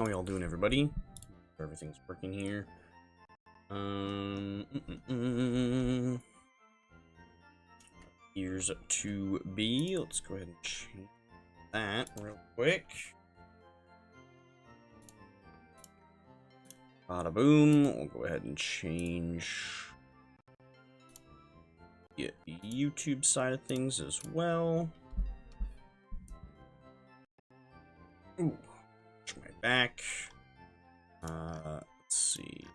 How we all doing, everybody? Everything's working here. Here's to B. Let's go ahead and change that real quick. Bada boom. We'll go ahead and change the YouTube side of things as well. Ooh, watch my back. Let's see.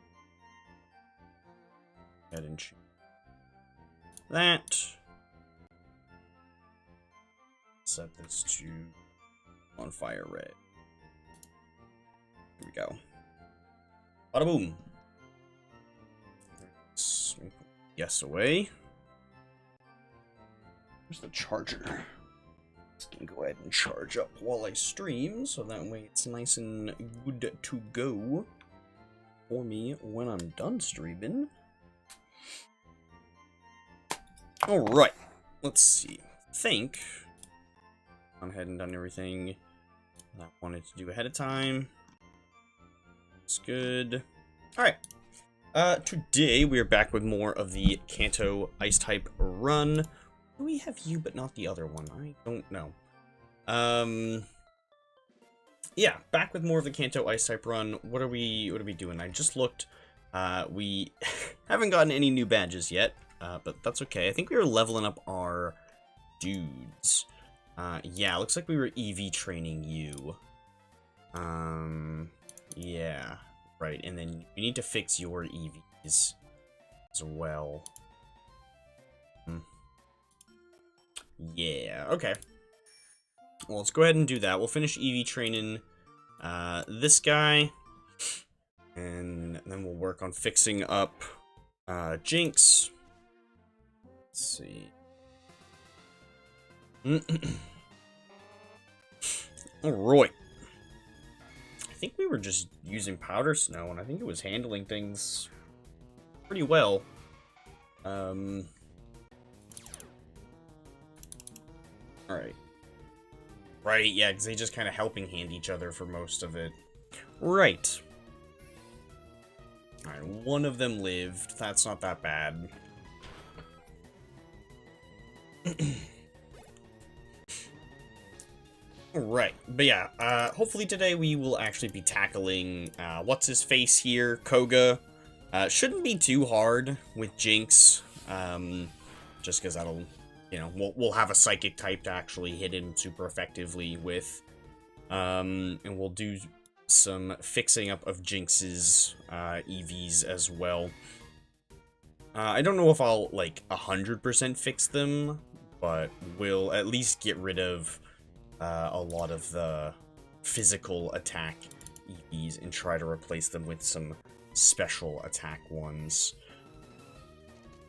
Go ahead and change that. Set this to on fire red. Here we go. Bada boom. Let's put yes away. Where's the charger? Just gonna go ahead and charge up while I stream, so that way it's nice and good to go for me when I'm done streaming. Alright, let's see. I think I'm ahead and done everything that I wanted to do ahead of time. It's good. Alright. Today we are back with more of the Kanto ice type run. We have you, but not the other one. I don't know. Yeah, back with more of the Kanto ice type run. What are we doing? I just looked. We haven't gotten any new badges yet, but that's okay. I think we were leveling up our dudes. Yeah, looks like we were EV training you. Yeah, right. And then we need to fix your EVs as well. Yeah, okay. Well, let's go ahead and do that. We'll finish EV training this guy. And then we'll work on fixing up Jinx. Let's see. Alright. I think we were just using Powder Snow, and I think it was handling things pretty well. Alright. Right, yeah, because they just kind of helping hand each other for most of it. Right. Alright, one of them lived. That's not that bad. Alright, but yeah, hopefully today we will actually be tackling, what's-his-face here, Koga. Shouldn't be too hard with Jinx, just because that'll, you know, we'll have a Psychic type to actually hit him super effectively with, and we'll do some fixing up of Jinx's, EVs as well. I don't know if I'll, like, 100% fix them, but we'll at least get rid of a lot of the physical attack EVs and try to replace them with some special attack ones.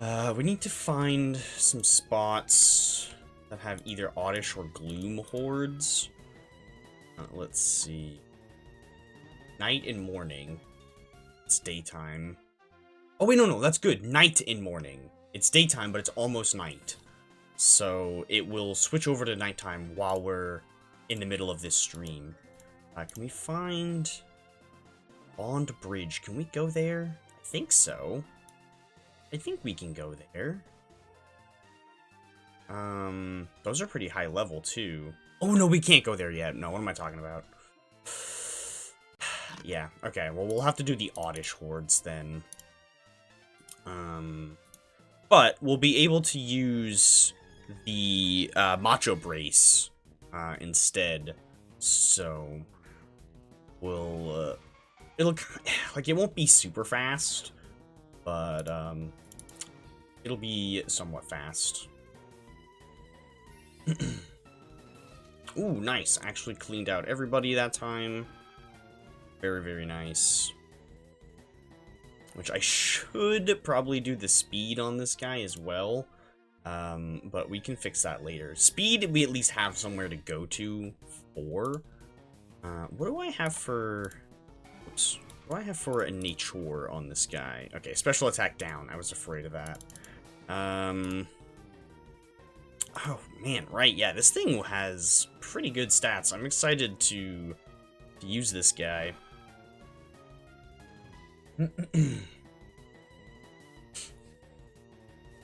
We need to find some spots that have either Oddish or Gloom hordes. Let's see. Night and morning. It's daytime. Oh wait, no, that's good. Night and morning. It's daytime, but it's almost night. So it will switch over to nighttime while we're in the middle of this stream. Can we find Bond Bridge? Can we go there? I think so. I think we can go there. Those are pretty high level too. Oh no, we can't go there yet. No, what am I talking about? Yeah, okay. Well, we'll have to do the Oddish hordes then. But we'll be able to use the Macho Brace instead, so we'll it'll, like, it won't be super fast, but it'll be somewhat fast. Ooh, nice. Actually cleaned out everybody that time. Very, very nice. Which I should probably do the speed on this guy as well. But we can fix that later. Speed, we at least have somewhere to go to for. What do I have for... Oops. What do I have for a nature on this guy? Okay, special attack down. I was afraid of that. Oh, man, right. Yeah, this thing has pretty good stats. I'm excited to use this guy.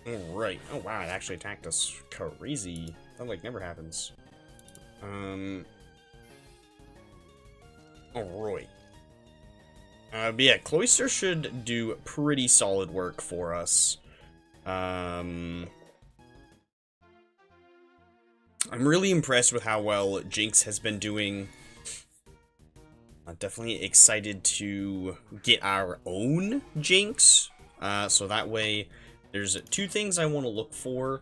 Alright. Oh wow, it actually attacked us crazy. That like never happens. Alright. But yeah, Cloyster should do pretty solid work for us. I'm really impressed with how well Jinx has been doing. I'm definitely excited to get our own Jinx. So that way, there's 2 things I want to look for.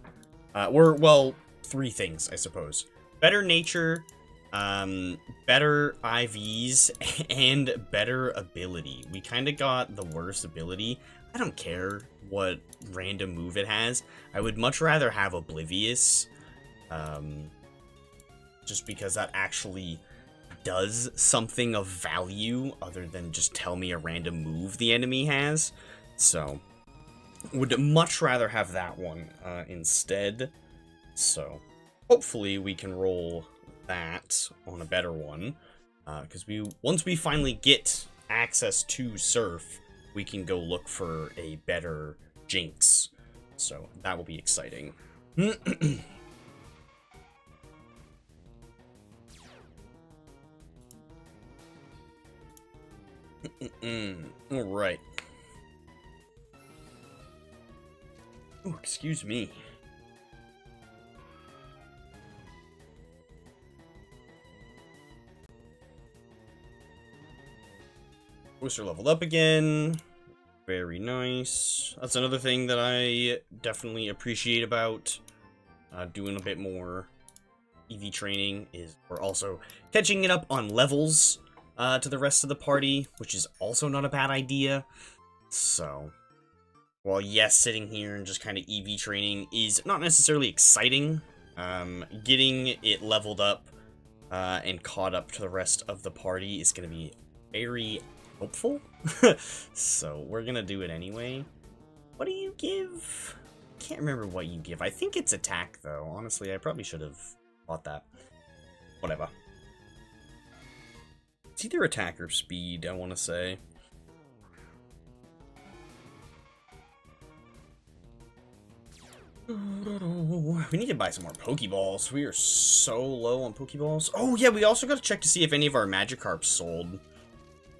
Well, 3 things, I suppose. Better nature, better IVs, and better ability. We kind of got the worst ability. I don't care what random move it has. I would much rather have Oblivious. Just because that actually does something of value other than just tell me a random move the enemy has. So, would much rather have that one instead. So, hopefully we can roll that on a better one. Because once we finally get access to Surf, we can go look for a better Jinx. So, that will be exciting. Alright. Oh, excuse me. Booster leveled up again. Very nice. That's another thing that I definitely appreciate about doing a bit more EV training is we're also catching it up on levels to the rest of the party, which is also not a bad idea. So, while yes, sitting here and just kind of EV training is not necessarily exciting, getting it leveled up and caught up to the rest of the party is going to be very hopeful. So, we're going to do it anyway. What do you give? Can't remember what you give. I think it's attack, though. Honestly, I probably should have bought that. Whatever. It's either attack or speed, I want to say. We need to buy some more Pokeballs. We are so low on Pokeballs. Oh, yeah, we also got to check to see if any of our Magikarps sold.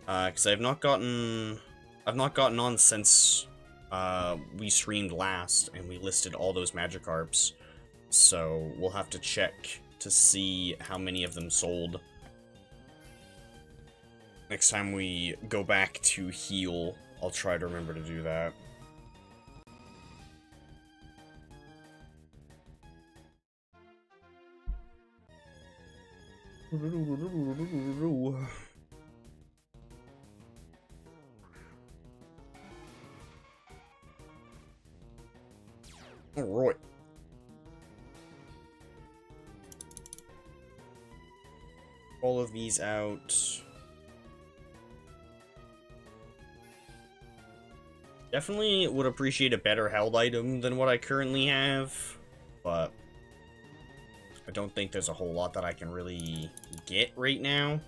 Because I've not gotten on since we streamed last and we listed all those Magikarps. So we'll have to check to see how many of them sold. Next time we go back to heal, I'll try to remember to do that. Alright. All of these out. Definitely would appreciate a better held item than what I currently have, but I don't think there's a whole lot that I can really get right now.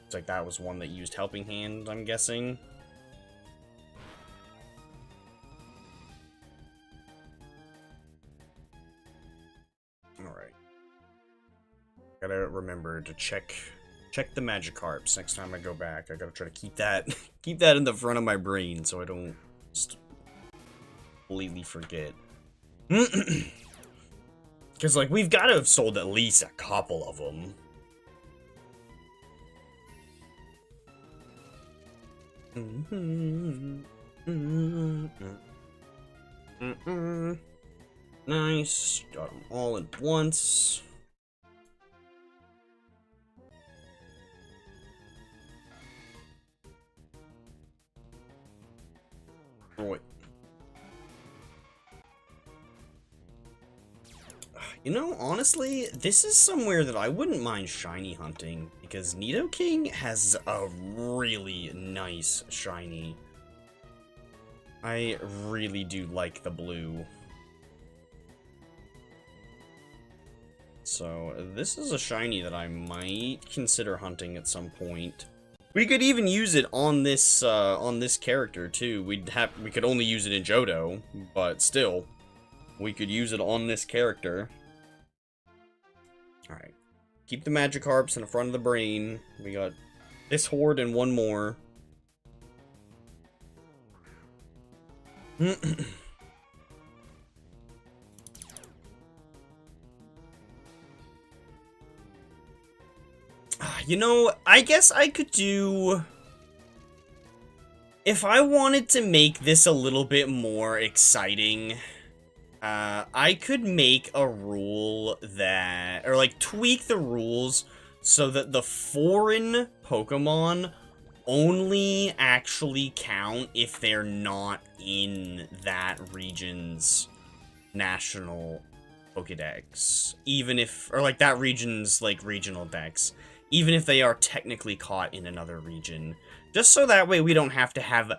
It's like that was one that used Helping Hand, I'm guessing. Alright. Gotta remember to check the Magikarps next time I go back. I gotta try to keep that in the front of my brain so I don't just completely forget. Because, like, we've got to have sold at least a couple of them. Nice. Got them all at once. Right. You know, honestly, this is somewhere that I wouldn't mind shiny hunting, because Nidoking has a really nice shiny. I really do like the blue. So, this is a shiny that I might consider hunting at some point. We could even use it on this character too. We could only use it in Johto, but still, we could use it on this character. All right, keep the Magikarps in the front of the brain. We got this horde and one more. You know, I guess I could do... If I wanted to make this a little bit more exciting, I could make a rule that... Or, like, tweak the rules so that the foreign Pokemon only actually count if they're not in that region's national Pokedex. Even if... Or, like, that region's, like, regional dex. Even if they are technically caught in another region. Just so that way we don't have to have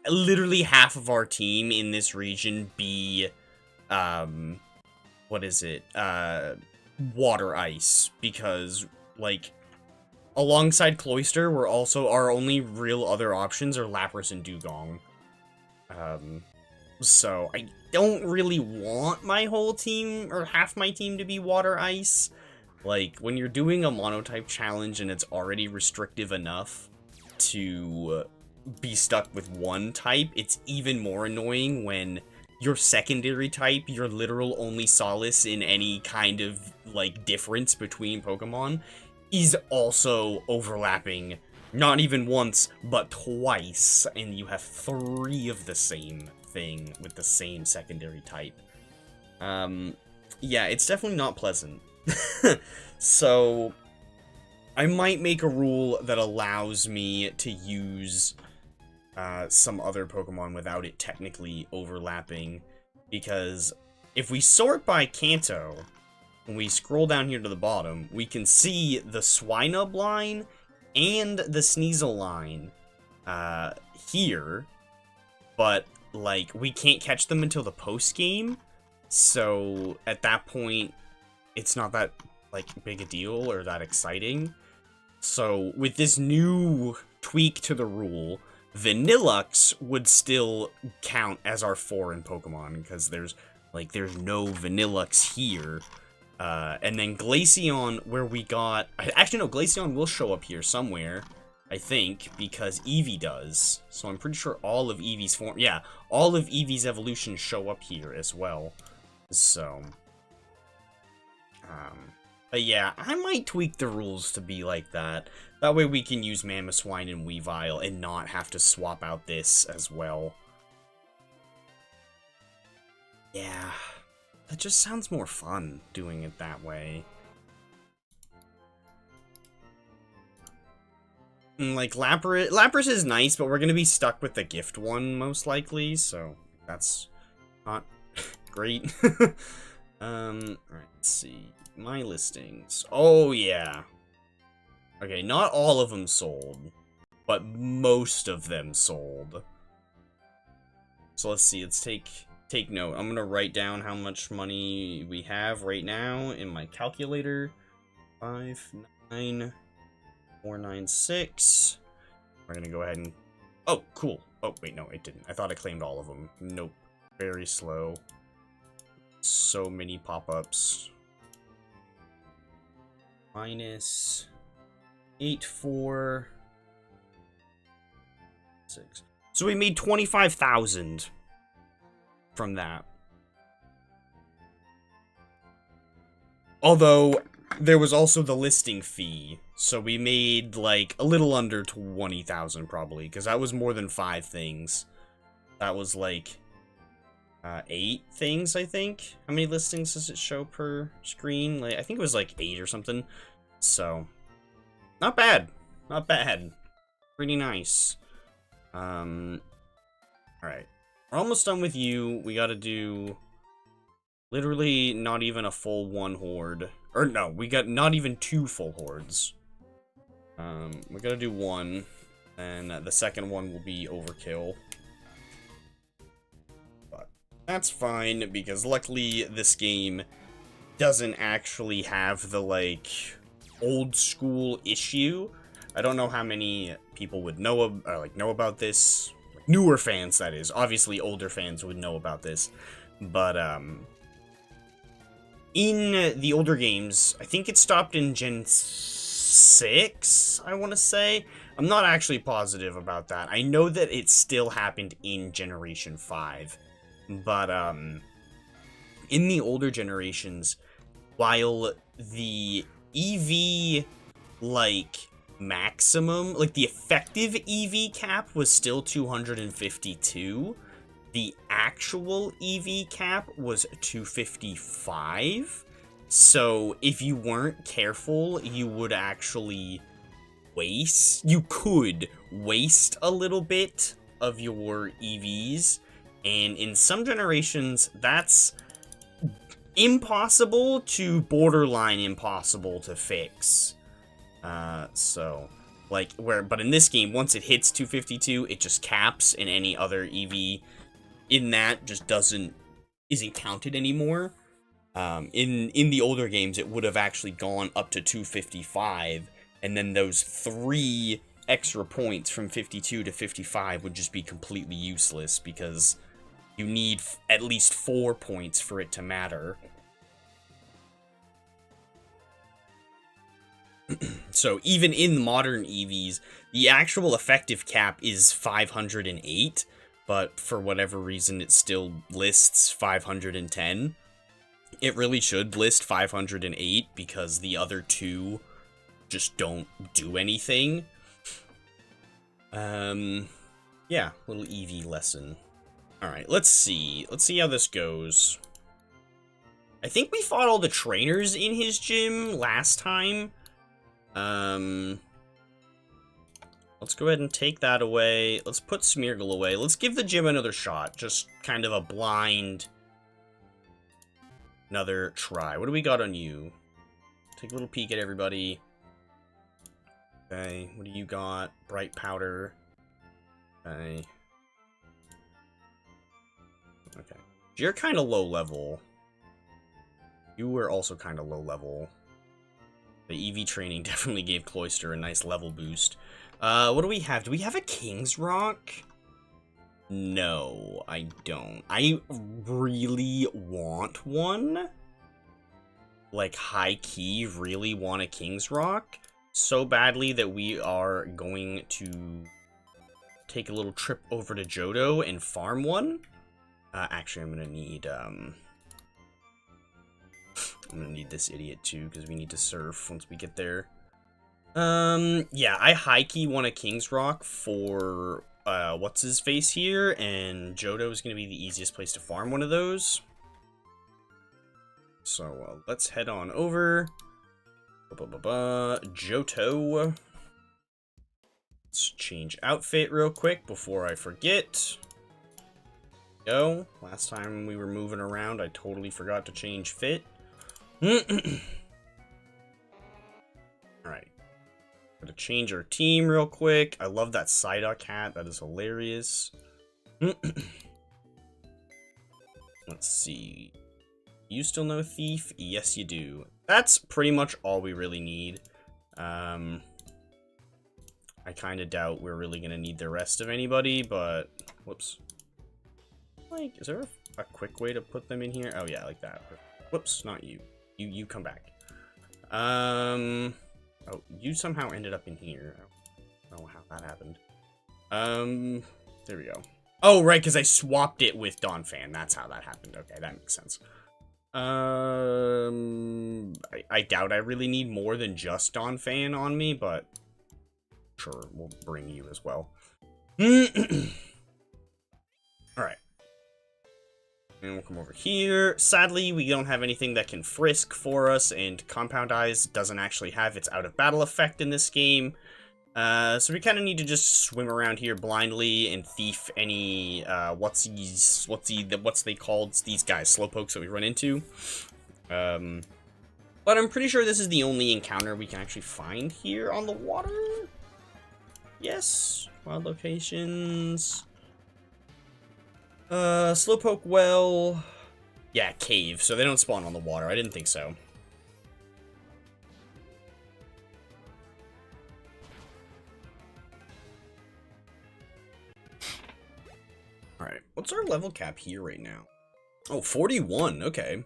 literally half of our team in this region be, what is it? Water Ice. Because, like, alongside Cloyster, we're also, our only real other options are Lapras and Dugong. So, I don't really want my whole team, or half my team to be Water Ice. Like, when you're doing a Monotype challenge and it's already restrictive enough to be stuck with one type, it's even more annoying when your secondary type, your literal only solace in any kind of, like, difference between Pokemon, is also overlapping not even once, but twice, and you have 3 of the same thing with the same secondary type. Yeah, it's definitely not pleasant. So, I might make a rule that allows me to use some other Pokemon without it technically overlapping, because if we sort by Kanto, when we scroll down here to the bottom, we can see the Swinub line and the Sneasel line here, but, like, we can't catch them until the post-game, so at that point, it's not that, like, big a deal or that exciting. So, with this new tweak to the rule, Vanillux would still count as our foreign Pokemon, because there's no Vanillux here. And then Glaceon, where we got... Actually, no, Glaceon will show up here somewhere, I think, because Eevee does. So I'm pretty sure all of Eevee's form... Yeah, all of Eevee's evolutions show up here as well. So... but yeah, I might tweak the rules to be like that. That way we can use Mamoswine and Weavile and not have to swap out this as well. Yeah, that just sounds more fun, doing it that way. And, like, Lapras is nice, but we're gonna be stuck with the gift one, most likely, so that's not great. Alright, let's see. My listings. Oh, yeah. Okay, not all of them sold, but most of them sold. So let's see, let's take note. I'm gonna write down how much money we have right now in my calculator. 59496. We're gonna go ahead and... Oh, cool. Oh, wait, no, it didn't. I thought I claimed all of them. Nope. Very slow. So many pop-ups. Minus 846. So we made 25,000 from that. Although there was also the listing fee, so we made like a little under 20,000 probably, because that was more than 5 things. That was like 8 things, I think. How many listings does it show per screen? Like, I think it was like 8 or something. So, not bad. Not bad. Pretty nice. Alright. We're almost done with you. We gotta do literally not even a full 1 horde. Or no, we got not even 2 full hordes. We gotta do 1. And the second one will be overkill. That's fine, because luckily this game doesn't actually have the, like, old school issue I don't know how many people would know about this. Like, newer fans, that is. Obviously, older fans would know about this, but in the older games, I think it stopped in Gen 6, I want to say. I'm not actually positive about that. I know that it still happened in Generation 5, but in the older generations, while the EV, like, maximum, like, the effective EV cap was still 252, the actual EV cap was 255, so if you weren't careful, you would actually you could waste a little bit of your EVs, and in some generations, that's impossible to borderline impossible to fix. But in this game, once it hits 252, it just caps, and any other EV in that just isn't counted anymore. In the older games, it would have actually gone up to 255, and then those 3 extra points from 52 to 55 would just be completely useless, because you need at least 4 points for it to matter. So even in modern EVs, the actual effective cap is 508, but for whatever reason it still lists 510. It really should list 508, because the other 2 just don't do anything. Yeah, little EV lesson. Alright, let's see. Let's see how this goes. I think we fought all the trainers in his gym last time. Let's go ahead and take that away. Let's put Smeargle away. Let's give the gym another shot. Just kind of a blind... another try. What do we got on you? Take a little peek at everybody. Okay, what do you got? Bright powder. Okay. Okay. You're kind of low level. You were also kind of low level. The EV training definitely gave Cloyster a nice level boost. What do we have? Do we have a King's Rock? No, I don't. I really want one. Like, high-key, really want a King's Rock so badly that we are going to take a little trip over to Johto and farm one. Actually, I'm gonna need this idiot too, because we need to surf once we get there. Yeah, I high-key want a King's Rock for what's-his-face here, and Johto is gonna be the easiest place to farm one of those. So, let's head on over. Johto. Let's change outfit real quick before I forget. Go. Last time we were moving around, I totally forgot to change fit. Alright. Gotta change our team real quick. I love that Psyduck hat. That is hilarious. Let's see. You still know Thief? Yes, you do. That's pretty much all we really need. I kind of doubt we're really going to need the rest of anybody, but... Whoops. Like, is there a quick way to put them in here? Oh, yeah, like that. Whoops, not you. You come back. Oh, you somehow ended up in here. I don't know how that happened. There we go. Oh, right, because I swapped it with Donphan. That's how that happened. Okay, that makes sense. I doubt I really need more than just Donphan on me, but sure, we'll bring you as well. Alright. And we'll come over here. Sadly, we don't have anything that can frisk for us, and Compound Eyes doesn't actually have its out-of-battle effect in this game. So we kind of need to just swim around here blindly and thief any, what's they called? These guys, Slowpokes that we run into. But I'm pretty sure this is the only encounter we can actually find here on the water. Yes. Wild locations. Slowpoke well. Yeah, cave. So they don't spawn on the water. I didn't think so. Alright, what's our level cap here right now? Oh, 41, okay.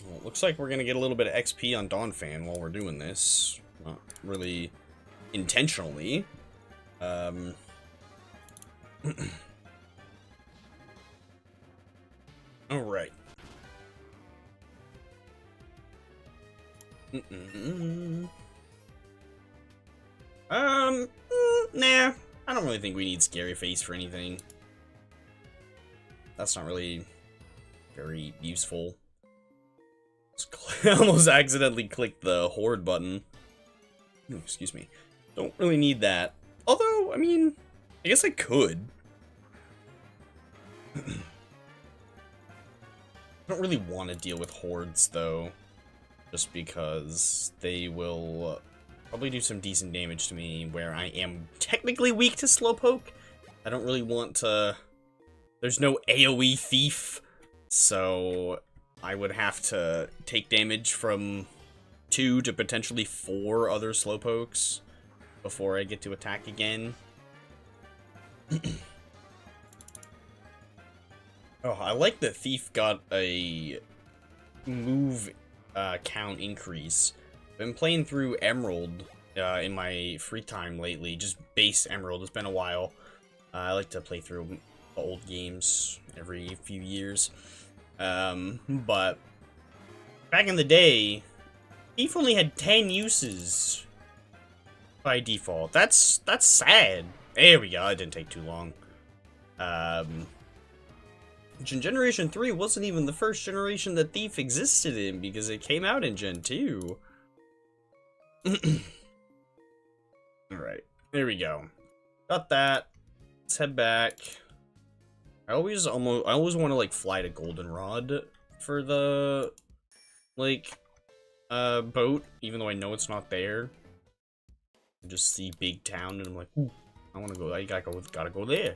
Well, it looks like we're gonna get a little bit of XP on Dawnfan while we're doing this. Not really intentionally. Alright. Nah. I don't really think we need Scary Face for anything. That's not really very useful. I almost accidentally clicked the Horde button. Ooh, excuse me. Don't really need that. Although, I mean, I guess I could. I don't really want to deal with Hordes, though. Just because they will probably do some decent damage to me where I am technically weak to Slowpoke. I don't really want to... There's no AoE Thief, so I would have to take damage from 2 to potentially 4 other Slowpokes before I get to attack again. Oh, I like that Thief got a move count increase. I've been playing through Emerald in my free time lately, just base Emerald. It's been a while. I like to play through old games every few years. But back in the day, Thief only had 10 uses by default. That's sad. There we go. It didn't take too long. Generation 3 wasn't even the first generation that Thief existed in because it came out in Gen 2. Alright, there we go. Got that. Let's head back. I always want to like fly to Goldenrod for the boat, even though I know it's not there. I just see big town and I'm like, ooh, I want to go. I gotta go there.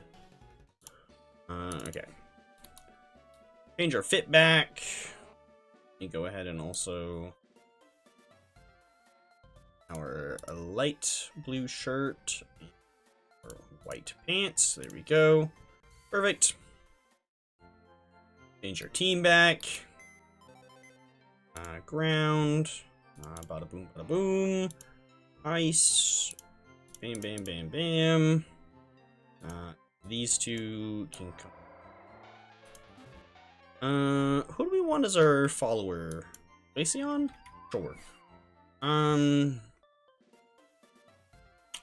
Okay. Change our fit back. Let me go ahead and also our light blue shirt, or white pants. There we go. Perfect. Change our team back. Ground. Bada boom, bada boom. Ice. Bam, bam, bam, bam. These two can come. Who do we want as our follower? Glaceon? Sure.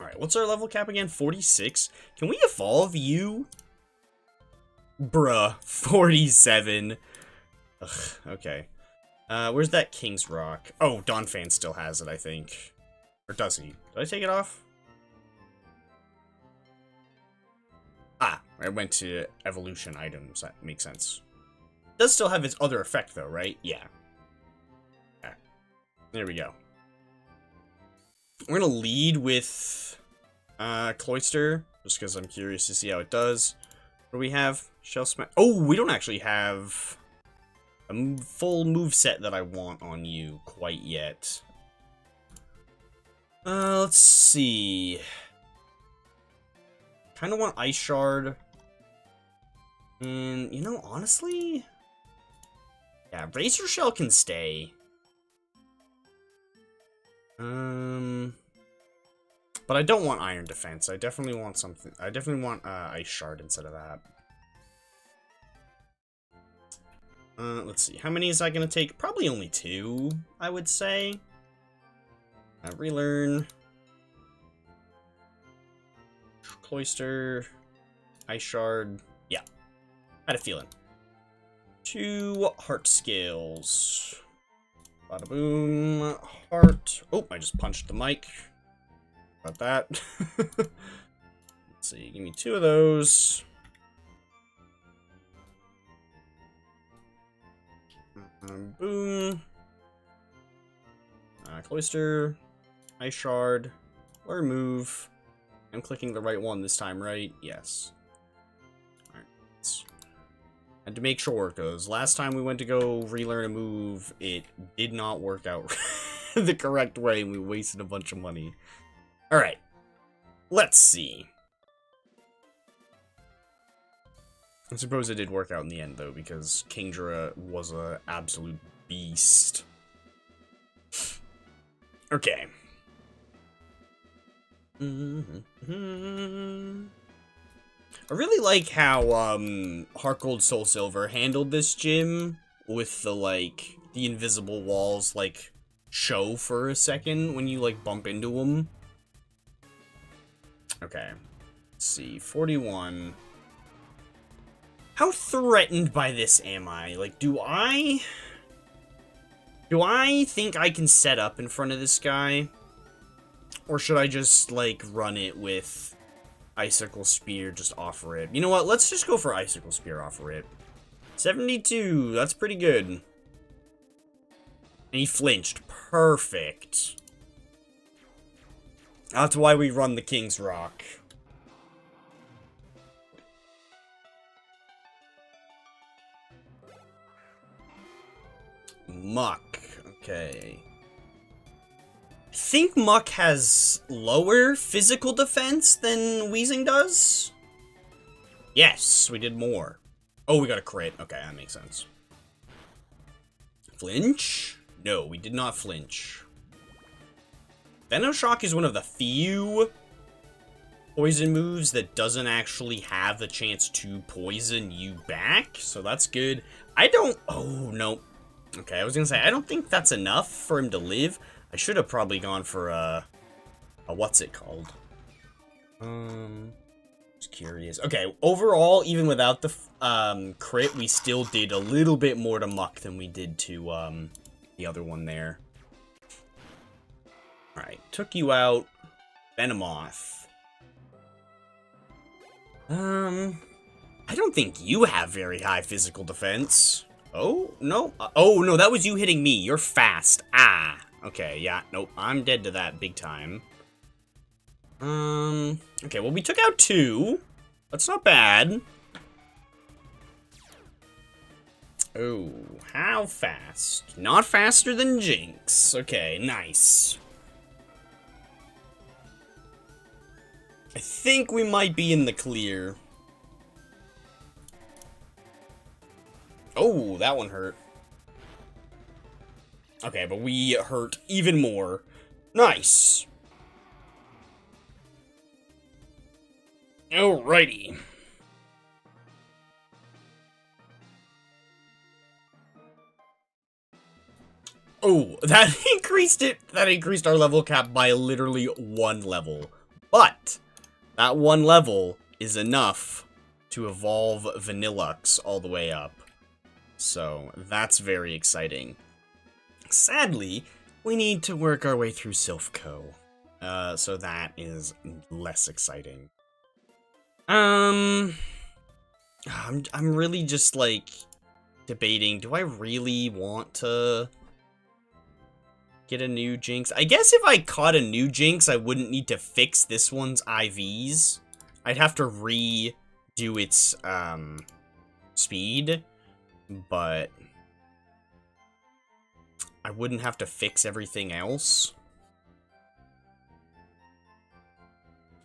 Alright, what's our level cap again? 46? Can we evolve you? Bruh, 47. Ugh, okay. Where's that King's Rock? Oh, Dawnfan still has it, I think. Or does he? Did I take it off? Ah, I went to evolution items. That makes sense. Does still have its other effect, though, right? Yeah. Okay. There we go. We're gonna lead with Cloyster, just because I'm curious to see how it does. What do we have? Shell Smash. Oh, we don't actually have a full move set that I want on you quite yet. Let's see. Kind of want Ice Shard. And, you know, honestly... Yeah, Razor Shell can stay. But I don't want Iron Defense. I definitely want something. I definitely want Ice Shard instead of that. Let's see. How many is that going to take? Probably only 2, I would say. Relearn. Cloyster. Ice Shard. Yeah. I had a feeling. 2 heart scales. Bada boom. Heart. Oh, I just punched the mic. About that. Let's see. Give me 2 of those. Boom. Cloyster. Ice Shard. Or move. I'm clicking the right one this time, right? Yes. Alright. Had to make sure, because last time we went to go relearn a move, it did not work out the correct way, and we wasted a bunch of money. Alright. Let's see. I suppose it did work out in the end, though, because Kingdra was an absolute beast. Okay. I really like how, Heart Gold Soul Silver handled this gym with the, like, the invisible walls, like, show for a second when you, like, bump into them. Okay. Let's see. 41. How threatened by this am I? Like, do I think I can set up in front of this guy? Or should I just, like, run it with Icicle Spear, just offer it? You know what? Let's just go for Icicle Spear, offer it. 72. That's pretty good. And he flinched. Perfect. That's why we run the King's Rock. Muck. Okay. I think Muck has lower physical defense than Weezing does. Yes, we did more. Oh, we got a crit. Okay, that makes sense. Flinch? No, we did not flinch. Venoshock is one of the few poison moves that doesn't actually have the chance to poison you back, so that's good. Oh, no. Okay, I was gonna say, I don't think that's enough for him to live. I should have probably gone for a what's it called? Just curious. Okay, overall, even without the crit, we still did a little bit more to Muck than we did to the other one there. Alright, took you out. Venomoth. I don't think you have very high physical defense. Oh, no. Oh, no, that was you hitting me. You're fast. Ah. Okay, yeah. Nope, I'm dead to that big time. Okay, well, we took out 2. That's not bad. Oh, how fast? Not faster than Jinx. Okay, nice. I think we might be in the clear. Oh, that one hurt. Okay, but we hurt even more. Nice. Alrighty. Oh, that increased it. That increased our level cap by literally 1 level. But that 1 level is enough to evolve Vanillux all the way up. So that's very exciting. Sadly, we need to work our way through Silphco. So that is less exciting. I'm really just, like, debating, do I really want to get a new Jinx? I guess if I caught a new Jinx, I wouldn't need to fix this one's IVs. I'd have to redo its, speed, but I wouldn't have to fix everything else.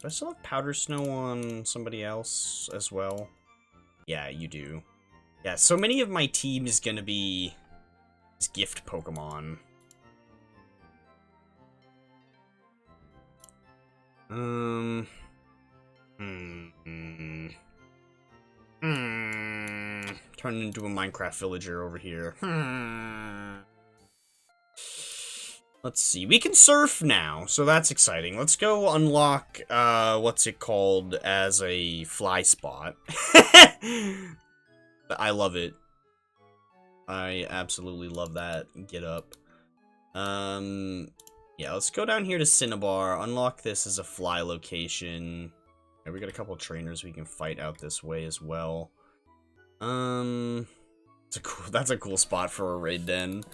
Do I still have Powder Snow on somebody else as well? Yeah, you do. Yeah, so many of my team is gonna be gift Pokemon. Turned into a Minecraft villager over here. Let's see. We can surf now, so that's exciting. Let's go unlock, what's it called, as a fly spot. I love it. I absolutely love that get up. Yeah, let's go down here to Cinnabar, unlock this as a fly location. Yeah, we got a couple trainers we can fight out this way as well. That's a cool spot for a raid den.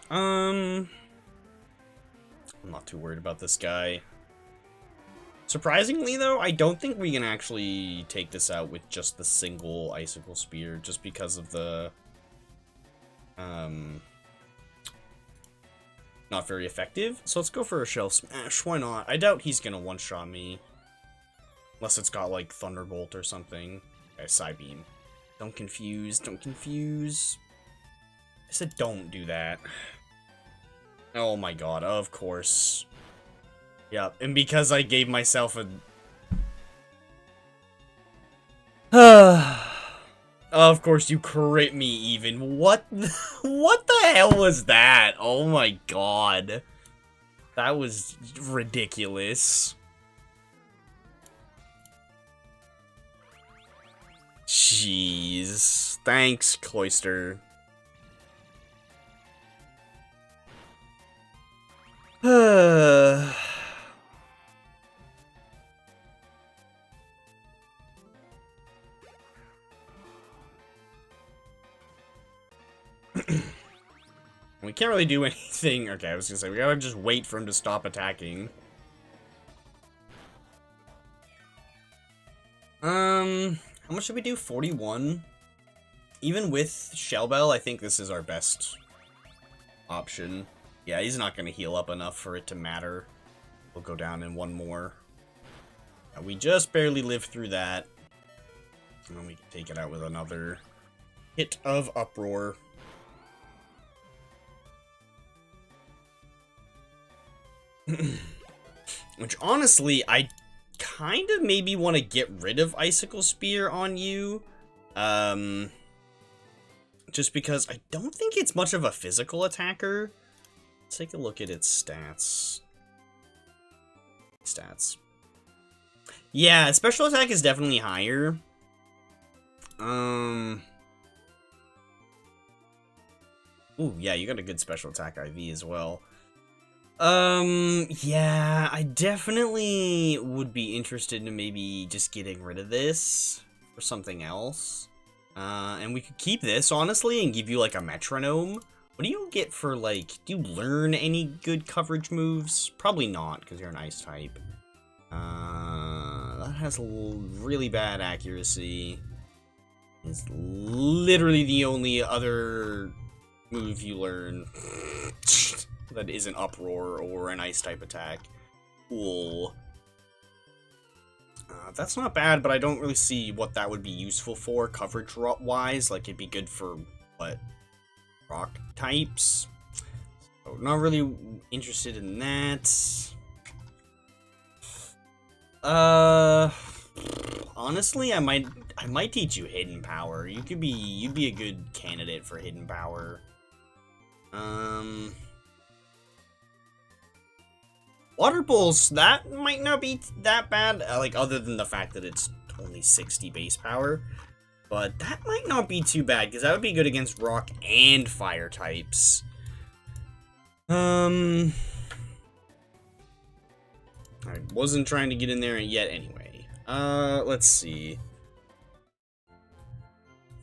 I'm not too worried about this guy. Surprisingly, though, I don't think we can actually take this out with just the single Icicle Spear, just because of the, not very effective. So let's go for a Shell Smash. Why not? I doubt he's gonna one-shot me. Unless it's got, like, Thunderbolt or something. Okay, Psybeam. Don't confuse. Don't confuse. I said don't do that. Oh my god, of course. Yep, and because I gave myself a... Of course you crit me even. What the hell was that? Oh my god. That was ridiculous. Jeez. Thanks, Cloyster. We can't really do anything. Okay, I was gonna say, we gotta just wait for him to stop attacking. How much should we do? 41? Even with Shell Bell, I think this is our best option. Yeah, he's not gonna heal up enough for it to matter. We'll go down in one more. Yeah, we just barely lived through that. And then we can take it out with another hit of Uproar. Which, honestly, I kind of maybe want to get rid of Icicle Spear on you. Just because I don't think it's much of a physical attacker. Let's take a look at its stats. Yeah, special attack is definitely higher. Ooh, yeah, you got a good special attack IV as well. Yeah, I definitely would be interested in maybe just getting rid of this for something else. And we could keep this, honestly, and give you, like, a metronome. What do you get for, like, do you learn any good coverage moves? Probably not, because you're an ice type. That has really bad accuracy. It's literally the only other move you learn that isn't Uproar or an ice type attack. Cool. That's not bad, but I don't really see what that would be useful for coverage-wise. Like, it'd be good for, what, rock types? So, not really interested in that. Honestly, I might teach you Hidden Power. You'd be a good candidate for Hidden Power. Water Pulse, that might not be that bad, like, other than the fact that it's only 60 base power. But that might not be too bad, because that would be good against rock and fire types. I wasn't trying to get in there yet anyway. Let's see.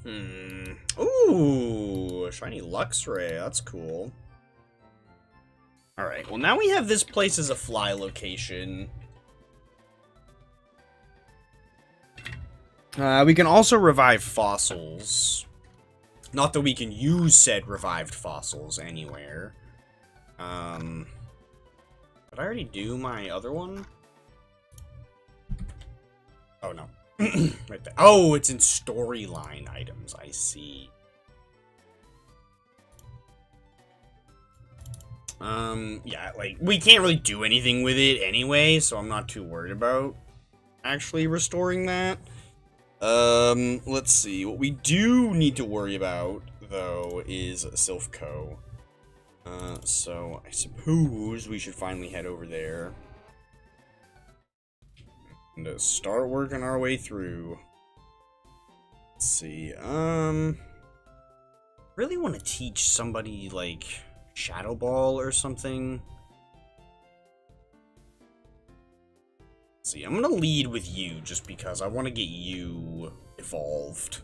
Ooh, shiny Luxray, that's cool. Alright, well now we have this place as a fly location. We can also revive fossils. Not that we can use said revived fossils anywhere. Did I already do my other one? Oh, no. Right there. Oh, it's in storyline items, I see. Yeah, like, we can't really do anything with it anyway, so I'm not too worried about actually restoring that. Let's see. What we do need to worry about, though, is Silphco. So I suppose we should finally head over there. And start working our way through. Let's see, really want to teach somebody, like, Shadow Ball or something. Let's see, I'm gonna lead with you just because I want to get you evolved.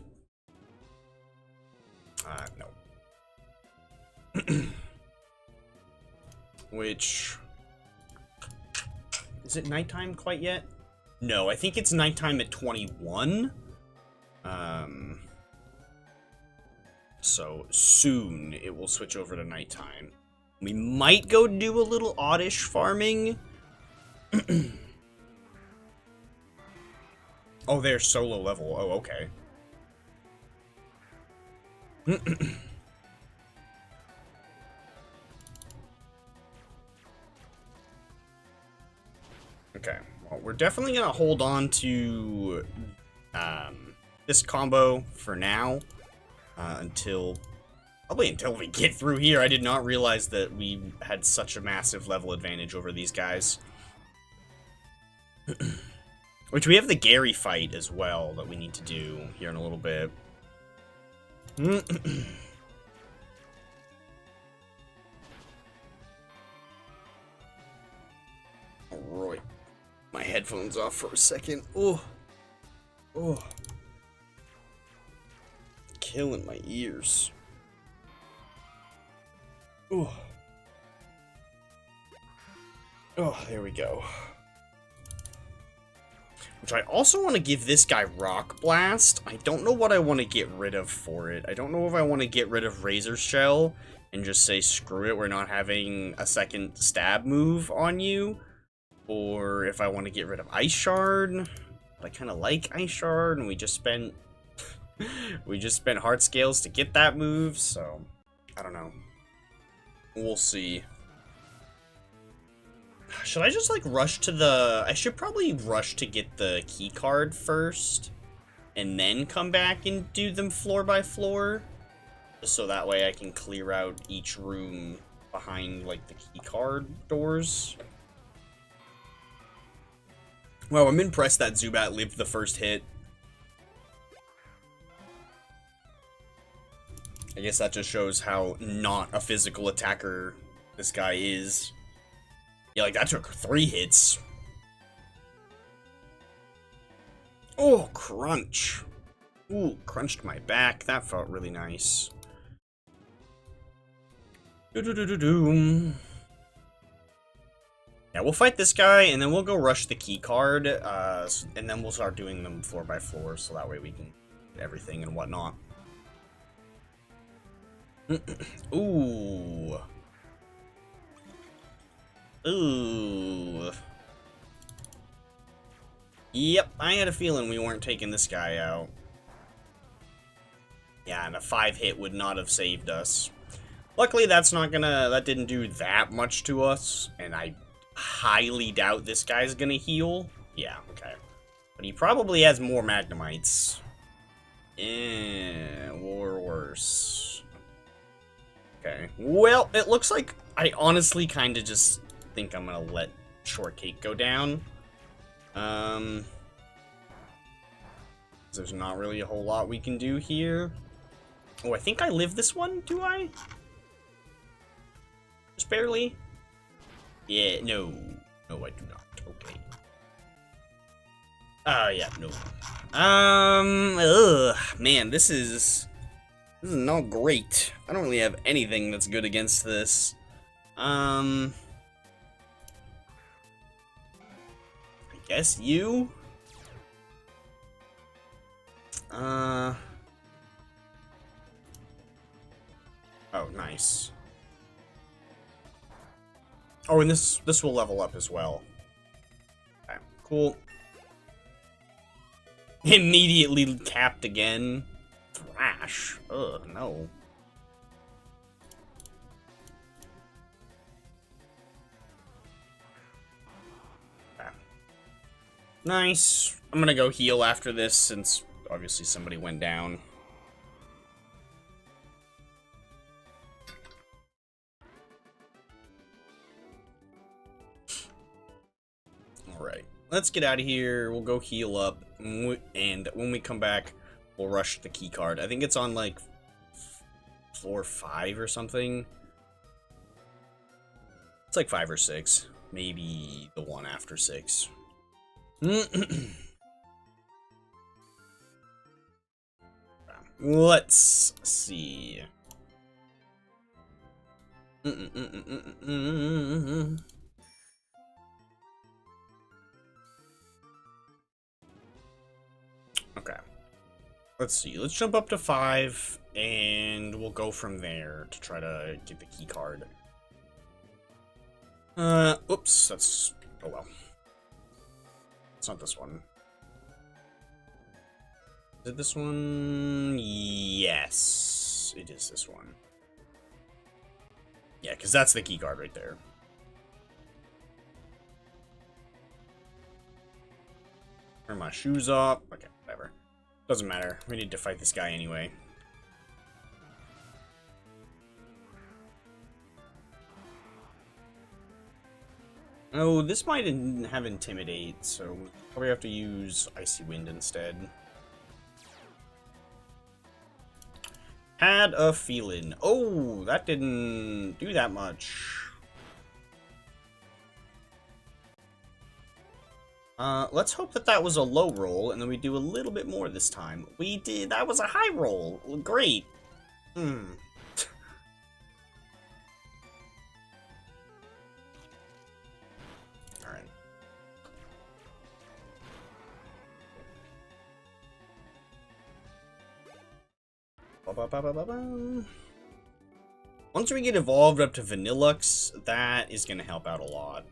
No. Which... Is it nighttime quite yet? No, I think it's nighttime at 21. So soon it will switch over to nighttime. We might go do a little oddish farming. Oh, they're solo level. Oh, okay. Okay, well, we're definitely gonna hold on to this combo for now, probably until we get through here. I did not realize that we had such a massive level advantage over these guys. Which we have the Gary fight as well that we need to do here in a little bit. Alright. My headphones off for a second. Oh. Oh. Killing my ears. Oh. Oh, there we go. Which I also want to give this guy Rock Blast. I don't know what I want to get rid of for it. I don't know if I want to get rid of Razor Shell and just say, screw it, we're not having a second stab move on you. Or if I want to get rid of Ice Shard. But I kind of like Ice Shard, and we just spent Heart Scales to get that move, so I don't know. We'll see. Should I just, like, rush to the... I should probably rush to get the key card first, and then come back and do them floor by floor, just so that way I can clear out each room behind, like, the key card doors. Wow, I'm impressed that Zubat lived the first hit. I guess that just shows how not a physical attacker this guy is. Yeah, like, that took 3 hits. Oh, crunch. Ooh, crunched my back. That felt really nice. Do-do-do-do-do. Yeah, we'll fight this guy, and then we'll go rush the key card, and then we'll start doing them floor by floor, so that way we can get everything and whatnot. Ooh. Ooh. Yep, I had a feeling we weren't taking this guy out. Yeah, and a 5-hit would not have saved us. Luckily, that didn't do that much to us, and I highly doubt this guy's gonna heal. Yeah, okay. But he probably has more Magnemites. Or worse. Okay. Well, it looks like I honestly kind of just think I'm gonna let Shortcake go down. There's not really a whole lot we can do here. Oh, I think I live this one, do I? Just barely? Yeah, no. No, I do not. Okay. Yeah, no. Man, this is not great. I don't really have anything that's good against this. I guess you? Oh, nice. Oh, and this will level up as well. Okay, cool. Immediately capped again. Thrash. Ugh, no. Okay. Nice. I'm gonna go heal after this since obviously somebody went down. Alright, let's get out of here. We'll go heal up, and when we come back, we'll rush the key card. I think it's on, like, floor 5 or something. It's like 5 or 6. Maybe the one after 6. Let's see. Okay. Let's see. Let's jump up to 5, and we'll go from there to try to get the key card. Oops, that's... Oh well. It's not this one. Is it this one? Yes, it is this one. Yeah, because that's the key card right there. Turn my shoes off. Okay, whatever. Doesn't matter. We need to fight this guy anyway. Oh, this might have Intimidate, so we'll probably have to use Icy Wind instead. Had a feeling. Oh, that didn't do that much. Let's hope that that was a low roll, and then we do a little bit more this time. We did. That was a high roll. Great. Hmm. Alright. Once we get evolved up to Vanillux, that is going to help out a lot.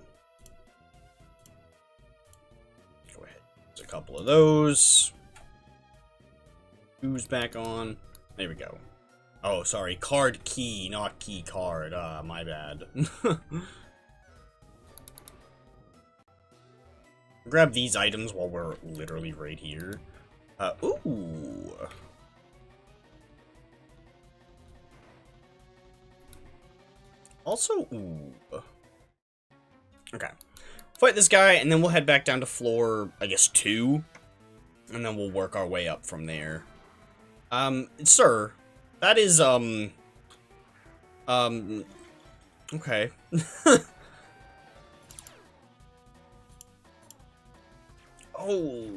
Go ahead. There's a couple of those. Who's back on? There we go. Oh, sorry. Card key, not key card. My bad. Grab these items while we're literally right here. Ooh. Also, ooh. Okay. Fight this guy, and then we'll head back down to floor, I guess, 2. And then we'll work our way up from there. Sir, that is, okay. Oh,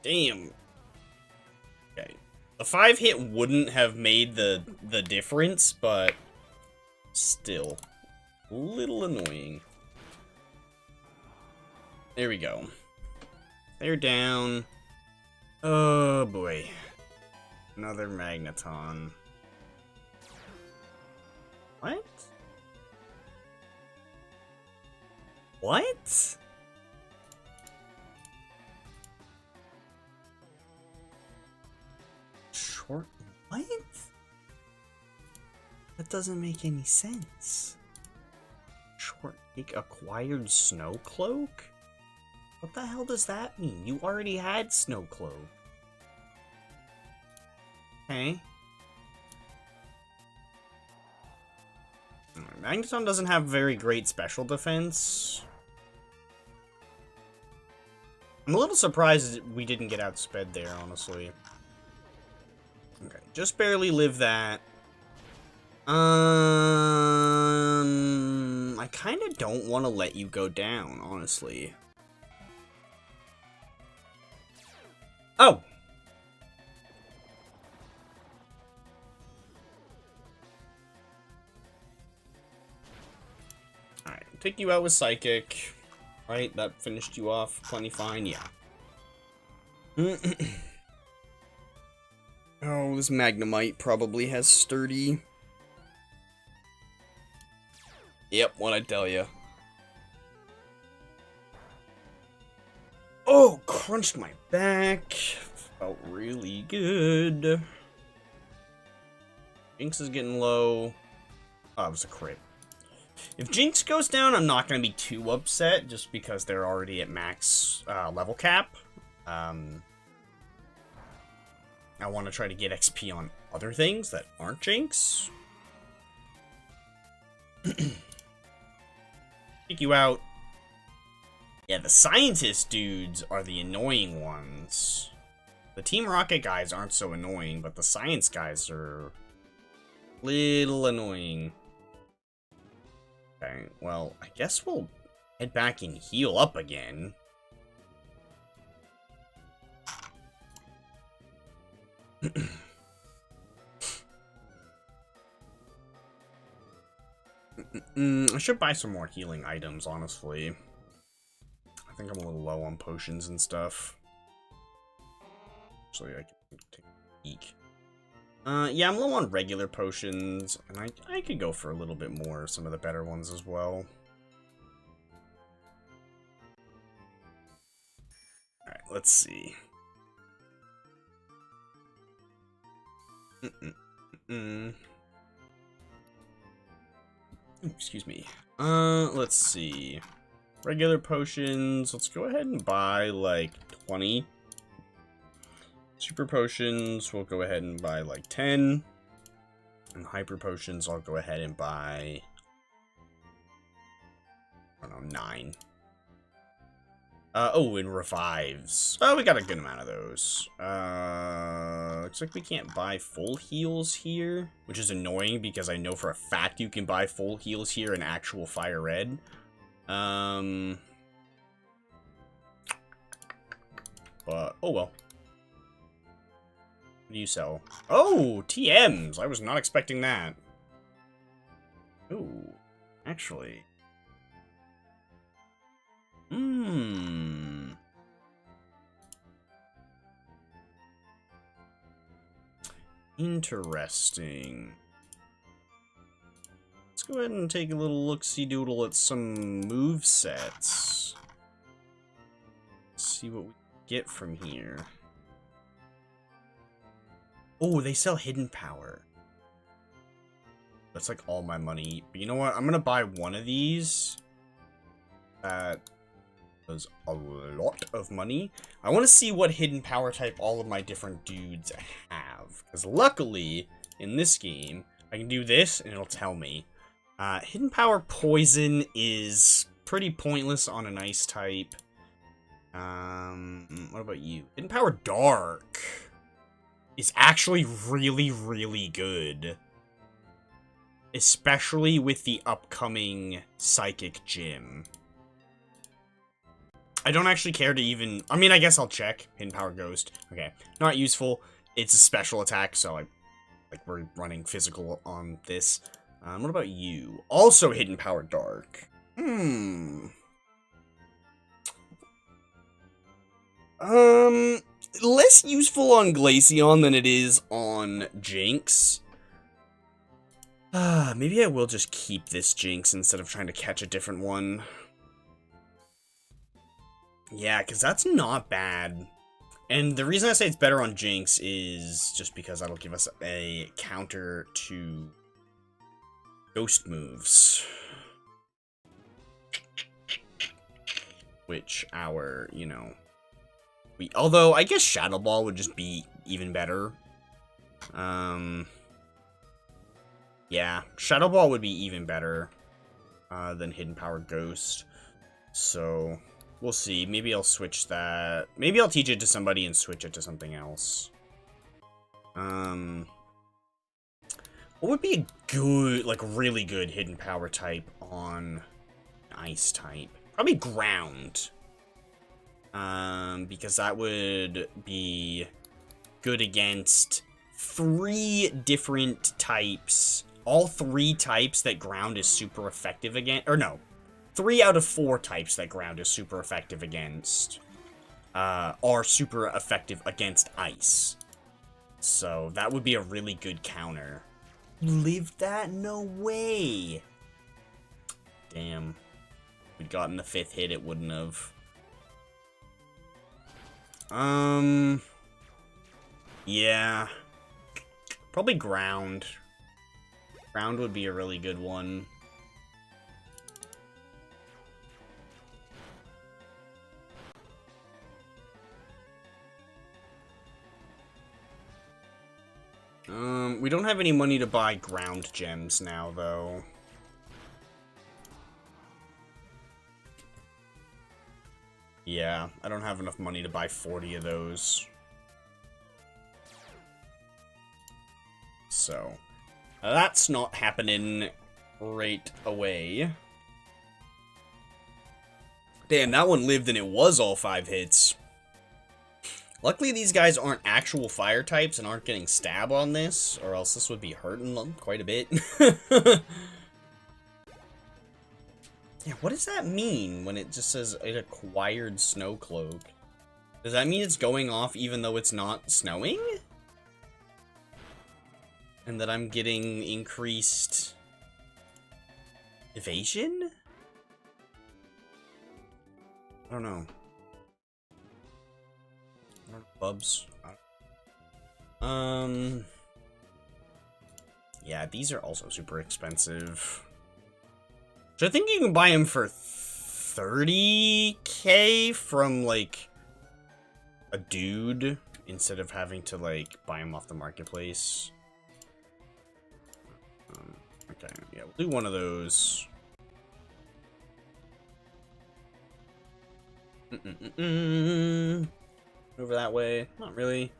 damn. Okay. The 5 hit wouldn't have made the difference, but still a little annoying. There we go. They're down. Oh boy. Another Magneton. What? What? Short... What? That doesn't make any sense. Short Kick acquired Snow Cloak? What the hell does that mean? You already had Snow Cloak. Okay. Magneton doesn't have very great special defense. I'm a little surprised we didn't get outsped there, honestly. Okay, just barely live that. I kind of don't want to let you go down, honestly. Oh! Alright, take you out with Psychic. Right, that finished you off plenty fine, yeah. Oh, this Magnemite probably has Sturdy. Yep, what I tell ya. Oh, crunched my back. Felt really good. Jinx is getting low. Oh, it was a crit. If Jinx goes down, I'm not going to be too upset, just because they're already at max level cap. I want to try to get XP on other things that aren't Jinx. Kick you out. Yeah, the scientist dudes are the annoying ones. The Team Rocket guys aren't so annoying, but the science guys are a little annoying. Okay, well, I guess we'll head back and heal up again. I should buy some more healing items, honestly. I think I'm a little low on potions and stuff. Actually, I can take a peek. Yeah, I'm low on regular potions, and I could go for a little bit more, some of the better ones as well. let's see. Ooh, excuse me. Let's see. Regular potions. Let's go ahead and buy like 20. Super potions, we'll go ahead and buy like 10. And hyper potions, I'll go ahead and buy, I don't know, 9. Oh, and revives. Oh, we got a good amount of those. Looks like we can't buy full heals here, which is annoying because I know for a fact you can buy full heals here in actual Fire Red. But, oh well. What do you sell? Oh, TMs! I was not expecting that. Ooh, actually. Interesting. Let's go ahead and take a little look-see-doodle at some movesets. See what we get from here. Oh, they sell hidden power. That's like all my money. But you know what? I'm gonna buy one of these. That was a lot of money. I want to see what hidden power type all of my different dudes have. Because luckily, in this game, I can do this and it'll tell me. Hidden power poison is pretty pointless on an ice type. What about you? Hidden power dark is actually really, really good. Especially with the upcoming Psychic Gym. I don't actually care to even... I mean, I guess I'll check. Hidden Power Ghost. Okay. Not useful. It's a special attack, so we're running physical on this. What about you? Also Hidden Power Dark. Less useful on Glaceon than it is on Jinx. Maybe I will just keep this Jinx instead of trying to catch a different one. Yeah, because that's not bad. And the reason I say it's better on Jinx is just because that'll give us a counter to ghost moves. Which our, you know... although, I guess Shadow Ball would just be even better. Yeah, Shadow Ball would be even better than Hidden Power Ghost. So, we'll see. Maybe I'll switch that. Maybe I'll teach it to somebody and switch it to something else. What would be a good, like, really good Hidden Power type on Ice type? Probably Ground. Because that would be good against 3 different types. All 3 types that Ground is super effective against. Or no. 3 out of 4 types that Ground is super effective against. Are super effective against Ice. So that would be a really good counter. Lived that? No way! Damn. If we'd gotten the 5th hit, it wouldn't have. Yeah. Probably Ground. Ground would be a really good one. We don't have any money to buy ground gems now, though. Yeah, I don't have enough money to buy 40 of those. So, that's not happening right away. Damn, that one lived and it was all 5 hits. Luckily, these guys aren't actual fire types and aren't getting stab on this, or else this would be hurting them quite a bit. Yeah, what does that mean when it just says it acquired Snow Cloak? Does that mean it's going off even though it's not snowing? And that I'm getting increased evasion? I don't know. Bubs. Yeah, these are also super expensive. So I think you can buy them for 30k from, like, a dude, instead of having to, like, buy them off the marketplace. Okay, yeah, we'll do one of those. Over that way. Not really.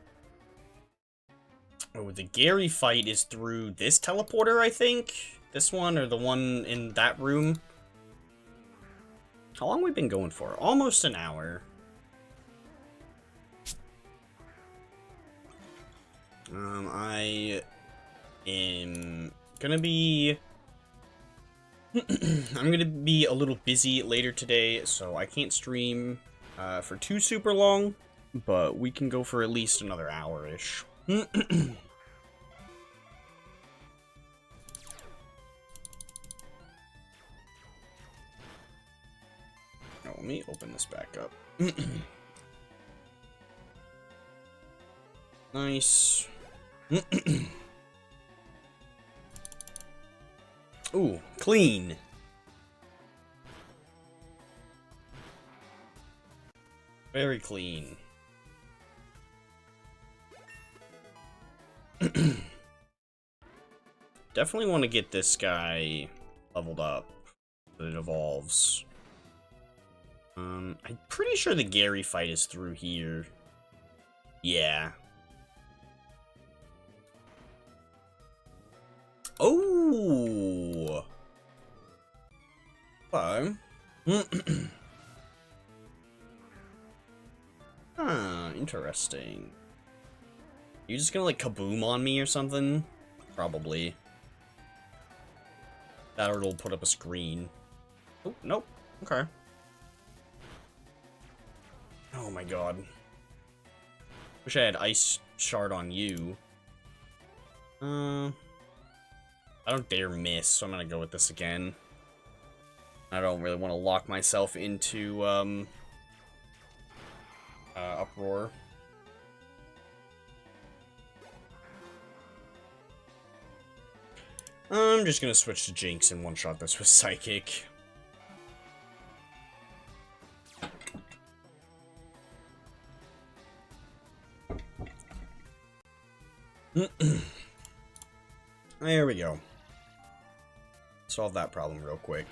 Oh, the Gary fight is through this teleporter, I think? This one, or the one in that room? How long have we been going for? Almost an hour. I am gonna be... I'm gonna be a little busy later today, so I can't stream for too super long, but we can go for at least another hour-ish. Oh, let me open this back up. Nice. Ooh, clean. Very clean. Definitely want to get this guy leveled up so that it evolves. I'm pretty sure the Gary fight is through here. Yeah. Oh! Hello. Huh, interesting. You just gonna, like, kaboom on me or something? Probably. That or it'll put up a screen. Oh, nope. Okay. Oh my god. Wish I had Ice Shard on you. I don't dare miss, so I'm gonna go with this again. I don't really want to lock myself into, Uproar. I'm just gonna switch to Jinx and one-shot this with Psychic. There we go. Solve that problem real quick.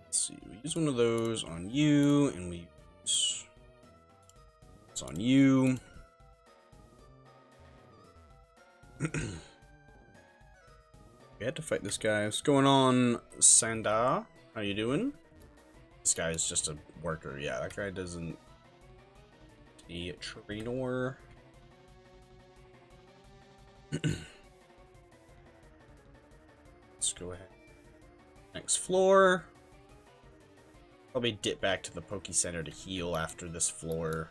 Let's see, we use one of those on you, and we use it's on you. We had to fight this guy. What's going on, Sandar? How you doing? This guy is just a worker. Yeah, that guy doesn't... The trainer. Let's go ahead. Next floor. Probably dip back to the Poke Center to heal after this floor.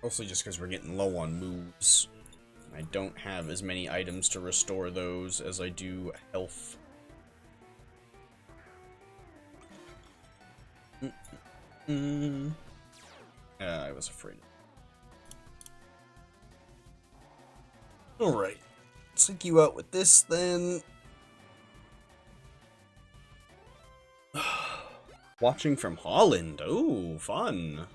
Mostly just because we're getting low on moves. I don't have as many items to restore those as I do health. I was afraid. Alright. Sync you out with this then. Watching from Holland. Oh, fun.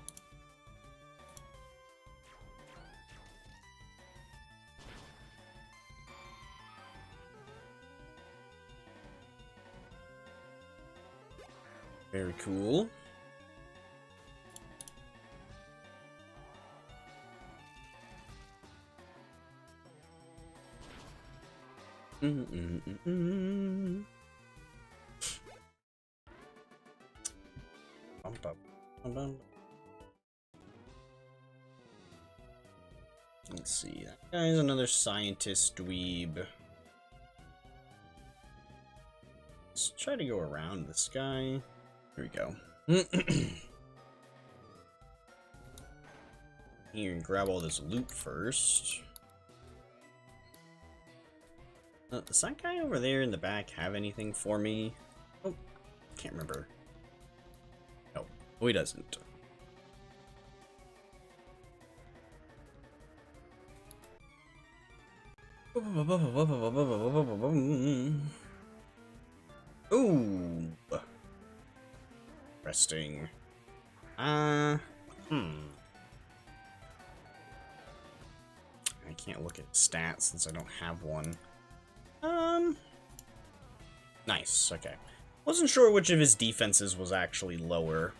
Very cool. Let's see. That guy's another scientist dweeb. Let's try to go around this guy. Here we go. Here, and grab all this loot first. Does that guy over there in the back have anything for me? Oh, can't remember. No, he doesn't. Ooh. Resting. I can't look at stats since I don't have one. Nice, okay. Wasn't sure which of his defenses was actually lower.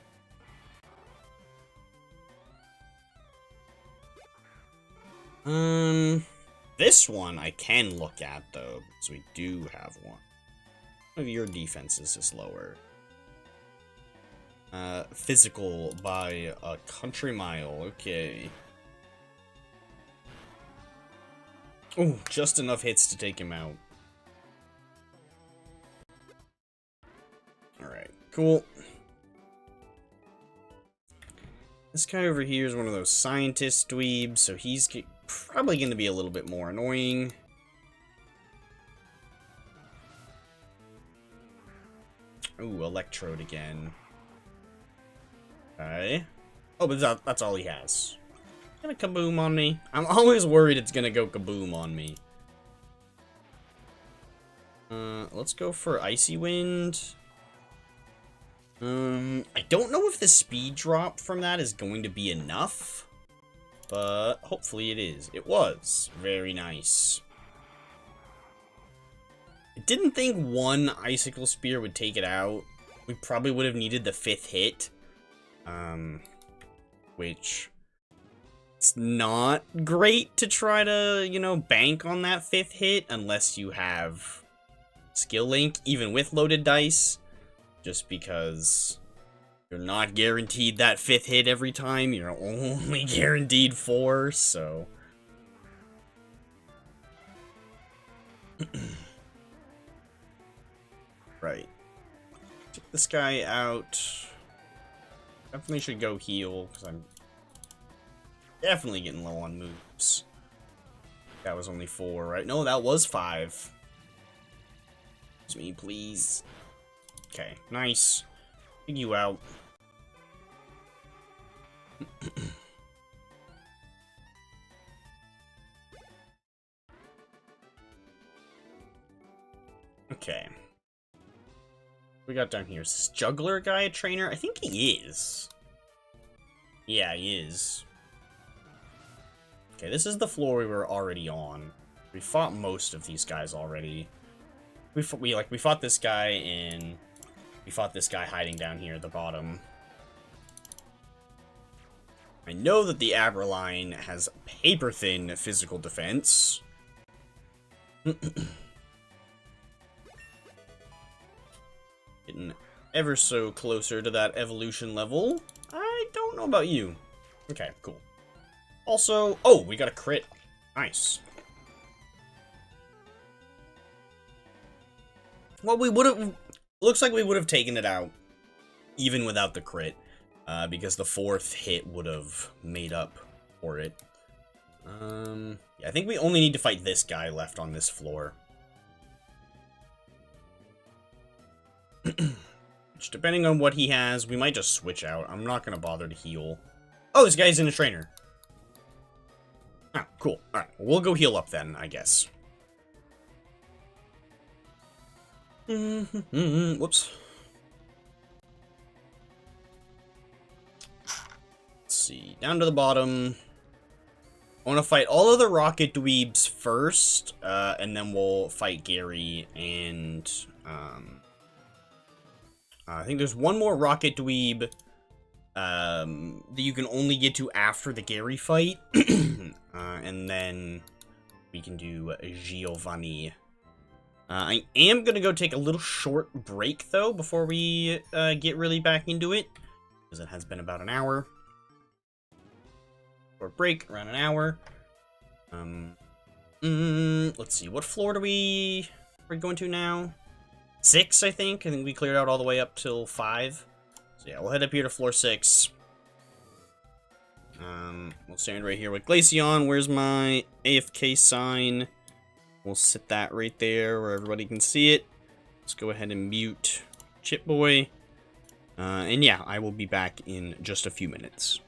This one I can look at, though, because we do have one. One of your defenses is lower. Physical by a country mile, okay. Oh, just enough hits to take him out. Alright, cool. This guy over here is one of those scientist dweebs, so he's probably going to be a little bit more annoying. Ooh, Electrode again. Okay. Oh, but that's all he has. Gonna kaboom on me? I'm always worried it's gonna go kaboom on me. Let's go for Icy Wind. I don't know if the speed drop from that is going to be enough, but hopefully it is. It was. Very nice. I didn't think one Icicle Spear would take it out. We probably would have needed the 5th hit. Which... it's not great to try to, you know, bank on that 5th hit unless you have Skill Link, even with loaded dice. Just because you're not guaranteed that 5th hit every time. You're only guaranteed 4, so... right. Take this guy out. Definitely should go heal, because I'm definitely getting low on moves. That was only 4, right? No, that was 5. Excuse me, please. Okay, nice. Dig you out. Okay. We got down here. Is this Juggler guy a trainer? I think he is. Yeah, he is. Okay, this is the floor we were already on. We fought most of these guys already. We fought this guy and we fought this guy hiding down here at the bottom. I know that the Aberline has paper-thin physical defense. Getting ever so closer to that evolution level. I don't know about you. Okay, cool. Also, oh, we got a crit. Nice. Well, we would have... looks like we would have taken it out, even without the crit, because the 4th hit would have made up for it. Yeah, I think we only need to fight this guy left on this floor. Which, depending on what he has, we might just switch out. I'm not going to bother to heal. Oh, this guy's in a trainer. Oh, cool. Alright, we'll go heal up then, I guess. Whoops. Let's see. Down to the bottom. I want to fight all of the Rocket Dweebs first, and then we'll fight Gary and, I think there's one more Rocket Dweeb, that you can only get to after the Gary fight, and then we can do Giovanni. I am going to go take a little short break, though, before we get really back into it, because it has been about an hour. Short break, around an hour. Let's see, what floor are we going to now? 6, I think. I think we cleared out all the way up till 5. So yeah, we'll head up here to floor 6. We'll stand right here with Glaceon. Where's my AFK sign? We'll sit that right there where everybody can see it. Let's go ahead and mute Chipboy. And yeah, I will be back in just a few minutes.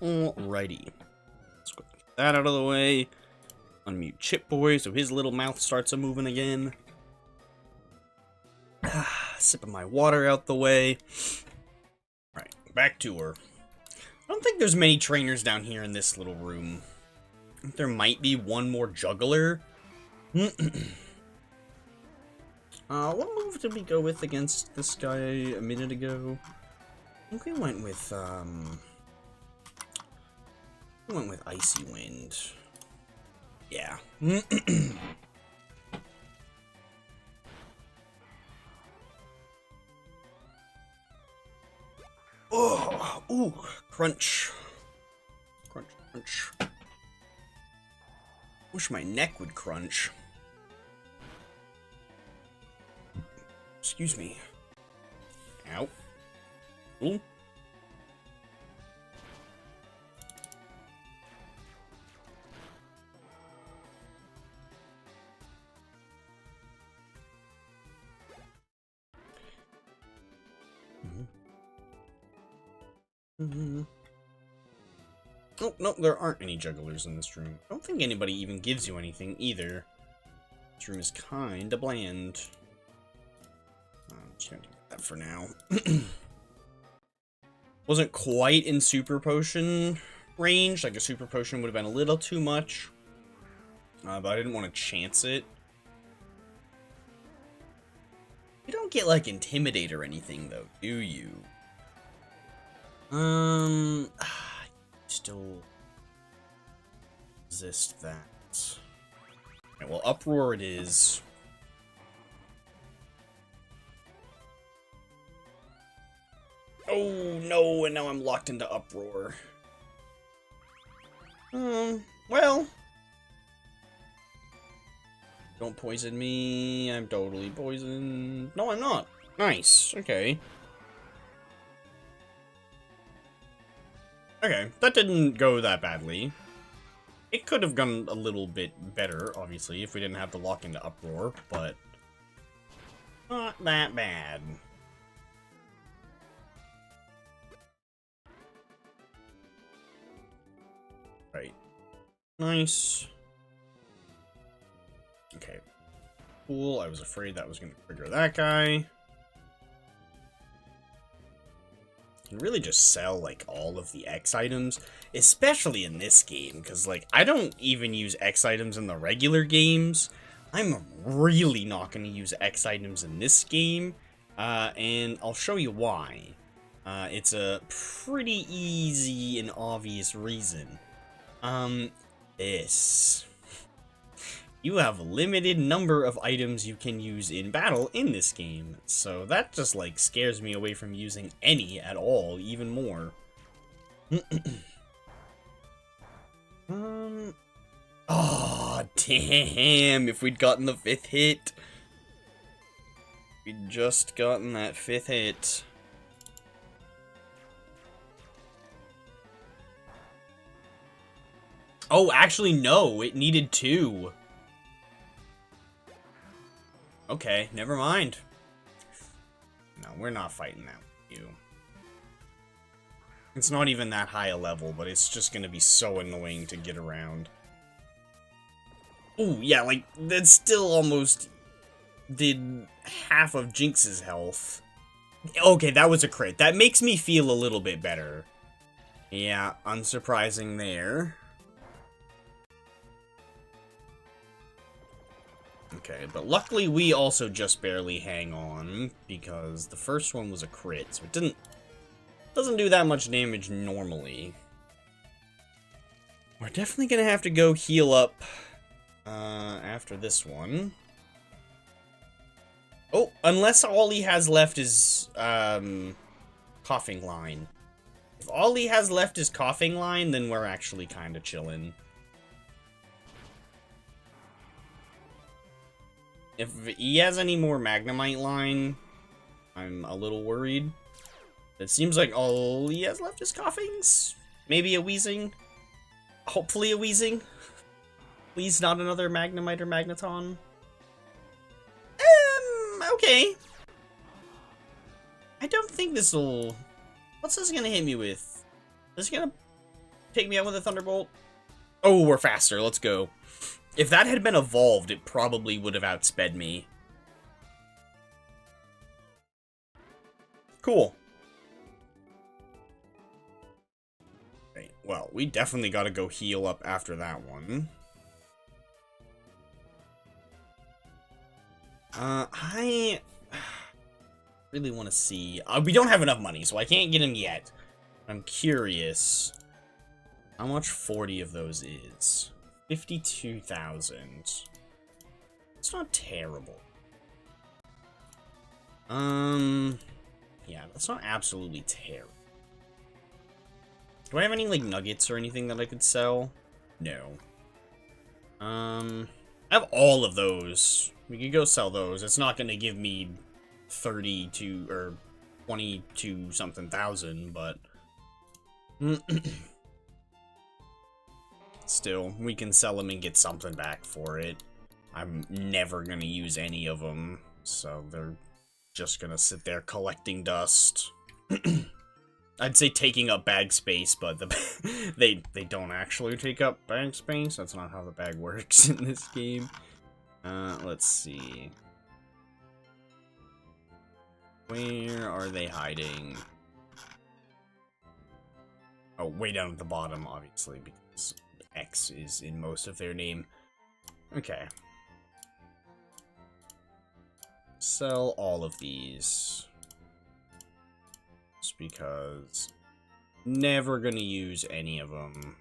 Alrighty. Let's go get that out of the way. Unmute Chipboy so his little mouth starts a-moving again. Sipping my water out the way. Alright, back to her. I don't think there's many trainers down here in this little room. I think there might be one more juggler. What move did we go with against this guy a minute ago? I think we went with Icy Wind. Yeah. Oh, ooh, crunch. Crunch, crunch. Wish my neck would crunch. Excuse me. Ow. Ooh. Oh, no, there aren't any jugglers in this room. I don't think anybody even gives you anything, either. This room is kinda bland. I'm just gonna do that for now. Wasn't quite in Super Potion range. Like, a Super Potion would have been a little too much. But I didn't want to chance it. You don't get, like, Intimidate or anything, though, do you? Still resist that. Okay, well, Uproar it is. Oh, no, and now I'm locked into Uproar. Well. Don't poison me. I'm totally poisoned. No, I'm not. Nice. Okay. Okay, that didn't go that badly. It could have gone a little bit better, obviously, if we didn't have to lock into Uproar, but not that bad. Right. Nice. Okay. Cool, I was afraid that was going to trigger that guy. Can really just sell, like, all of the X items, especially in this game, because, like, I don't even use X items in the regular games. I'm really not going to use X items in this game, and I'll show you why. It's a pretty easy and obvious reason. This. You have a limited number of items you can use in battle in this game, so that just, like, scares me away from using any at all, even more. Oh, damn, if we'd gotten the 5th hit. We'd just gotten that 5th hit. Oh, actually, no, it needed 2. Okay, never mind. No, we're not fighting that with you. It's not even that high a level, but it's just gonna be so annoying to get around. Oh, yeah, like, that still almost did half of Jinx's health. Okay, that was a crit. That makes me feel a little bit better. Yeah, unsurprising there. Okay, but luckily we also just barely hang on, because the first one was a crit, so it doesn't do that much damage normally. We're definitely gonna have to go heal up after this one. Oh, unless all he has left is Coughing Line. If all he has left is Coughing Line, then we're actually kind of chilling. If he has any more Magnemite line, I'm a little worried. It seems like all he has left is Coughings. Maybe a Wheezing. Hopefully a Wheezing. Please not another Magnemite or Magneton. Okay. I don't think this'll... What's this gonna hit me with? Is this gonna take me out with a Thunderbolt? Oh, we're faster. Let's go. If that had been evolved, it probably would have outsped me. Cool. Okay, well, we definitely gotta go heal up after that one. I really want to see. We don't have enough money, so I can't get him yet. I'm curious how much 40 of those is. 52,000. It's not terrible. Yeah, that's not absolutely terrible. Do I have any, like, nuggets or anything that I could sell? No. I have all of those. We could go sell those. It's not gonna give me 32 or 22 something thousand, but still, we can sell them and get something back for it. I'm never gonna use any of them, so they're just gonna sit there collecting dust. I'd say taking up bag space, but they don't actually take up bag space. That's not how the bag works in this game. Let's see. Where are they hiding? Oh, way down at the bottom, obviously, because X is in most of their name. Okay. Sell all of these. Just because never gonna use any of them.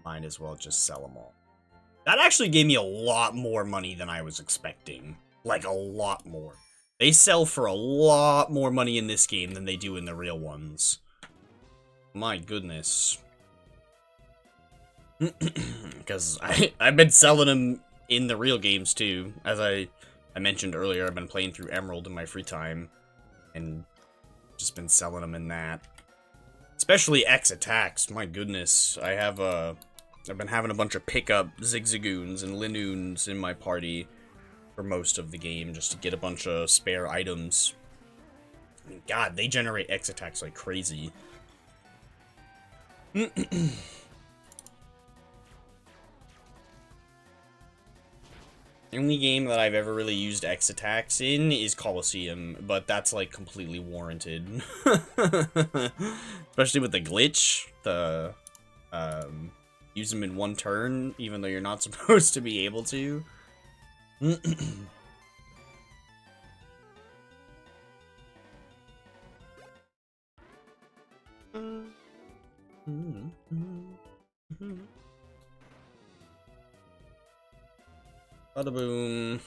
Might as well just sell them all. That actually gave me a lot more money than I was expecting. Like, a lot more. They sell for a lot more money in this game than they do in the real ones. My goodness. Because I've been selling them in the real games too. As I mentioned earlier, I've been playing through Emerald in my free time. And just been selling them in that. Especially X attacks. My goodness. I've been having a bunch of pickup Zigzagoons and Linoons in my party for most of the game, just to get a bunch of spare items. I mean, God, they generate X attacks like crazy. The only game that I've ever really used X attacks in is Colosseum, but that's like completely warranted. Especially with the glitch, use them in one turn, even though you're not supposed to be able to. Bada boom.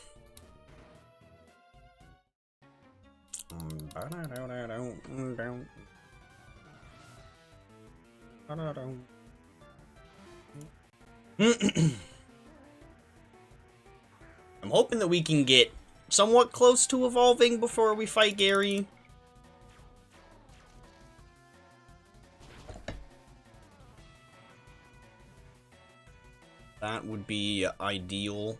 I'm hoping that we can get somewhat close to evolving before we fight Gary. That would be ideal.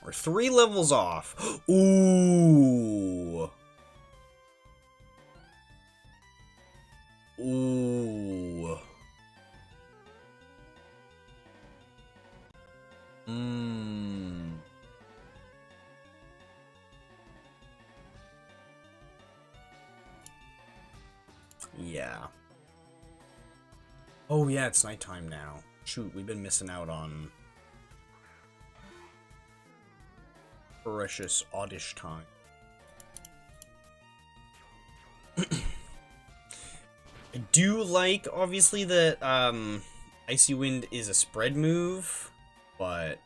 We're 3 levels off. Ooh. Ooh. Yeah. Oh yeah, it's nighttime now. Shoot, we've been missing out on precious oddish time. I do like, obviously, that Icy Wind is a spread move, but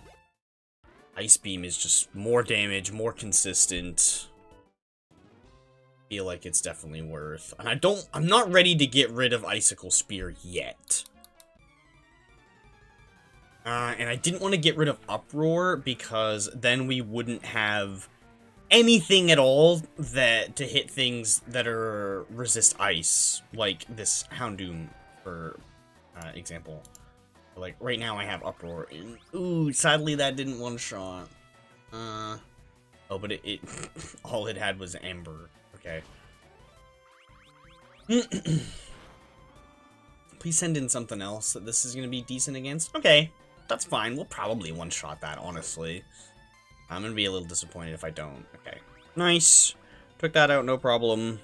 Ice Beam is just more damage, more consistent. Feel like it's definitely worth. And I'm not ready to get rid of Icicle Spear yet. And I didn't want to get rid of Uproar because then we wouldn't have anything at all to hit things that are resist ice, like this Houndoom, for example. Like right now I have Uproar. And, ooh, sadly that didn't one shot. Oh, but it all it had was Ember. Okay. Please send in something else that this is gonna be decent against. Okay. That's fine. We'll probably one-shot that, honestly. I'm gonna be a little disappointed if I don't. Okay. Nice. Took that out, no problem.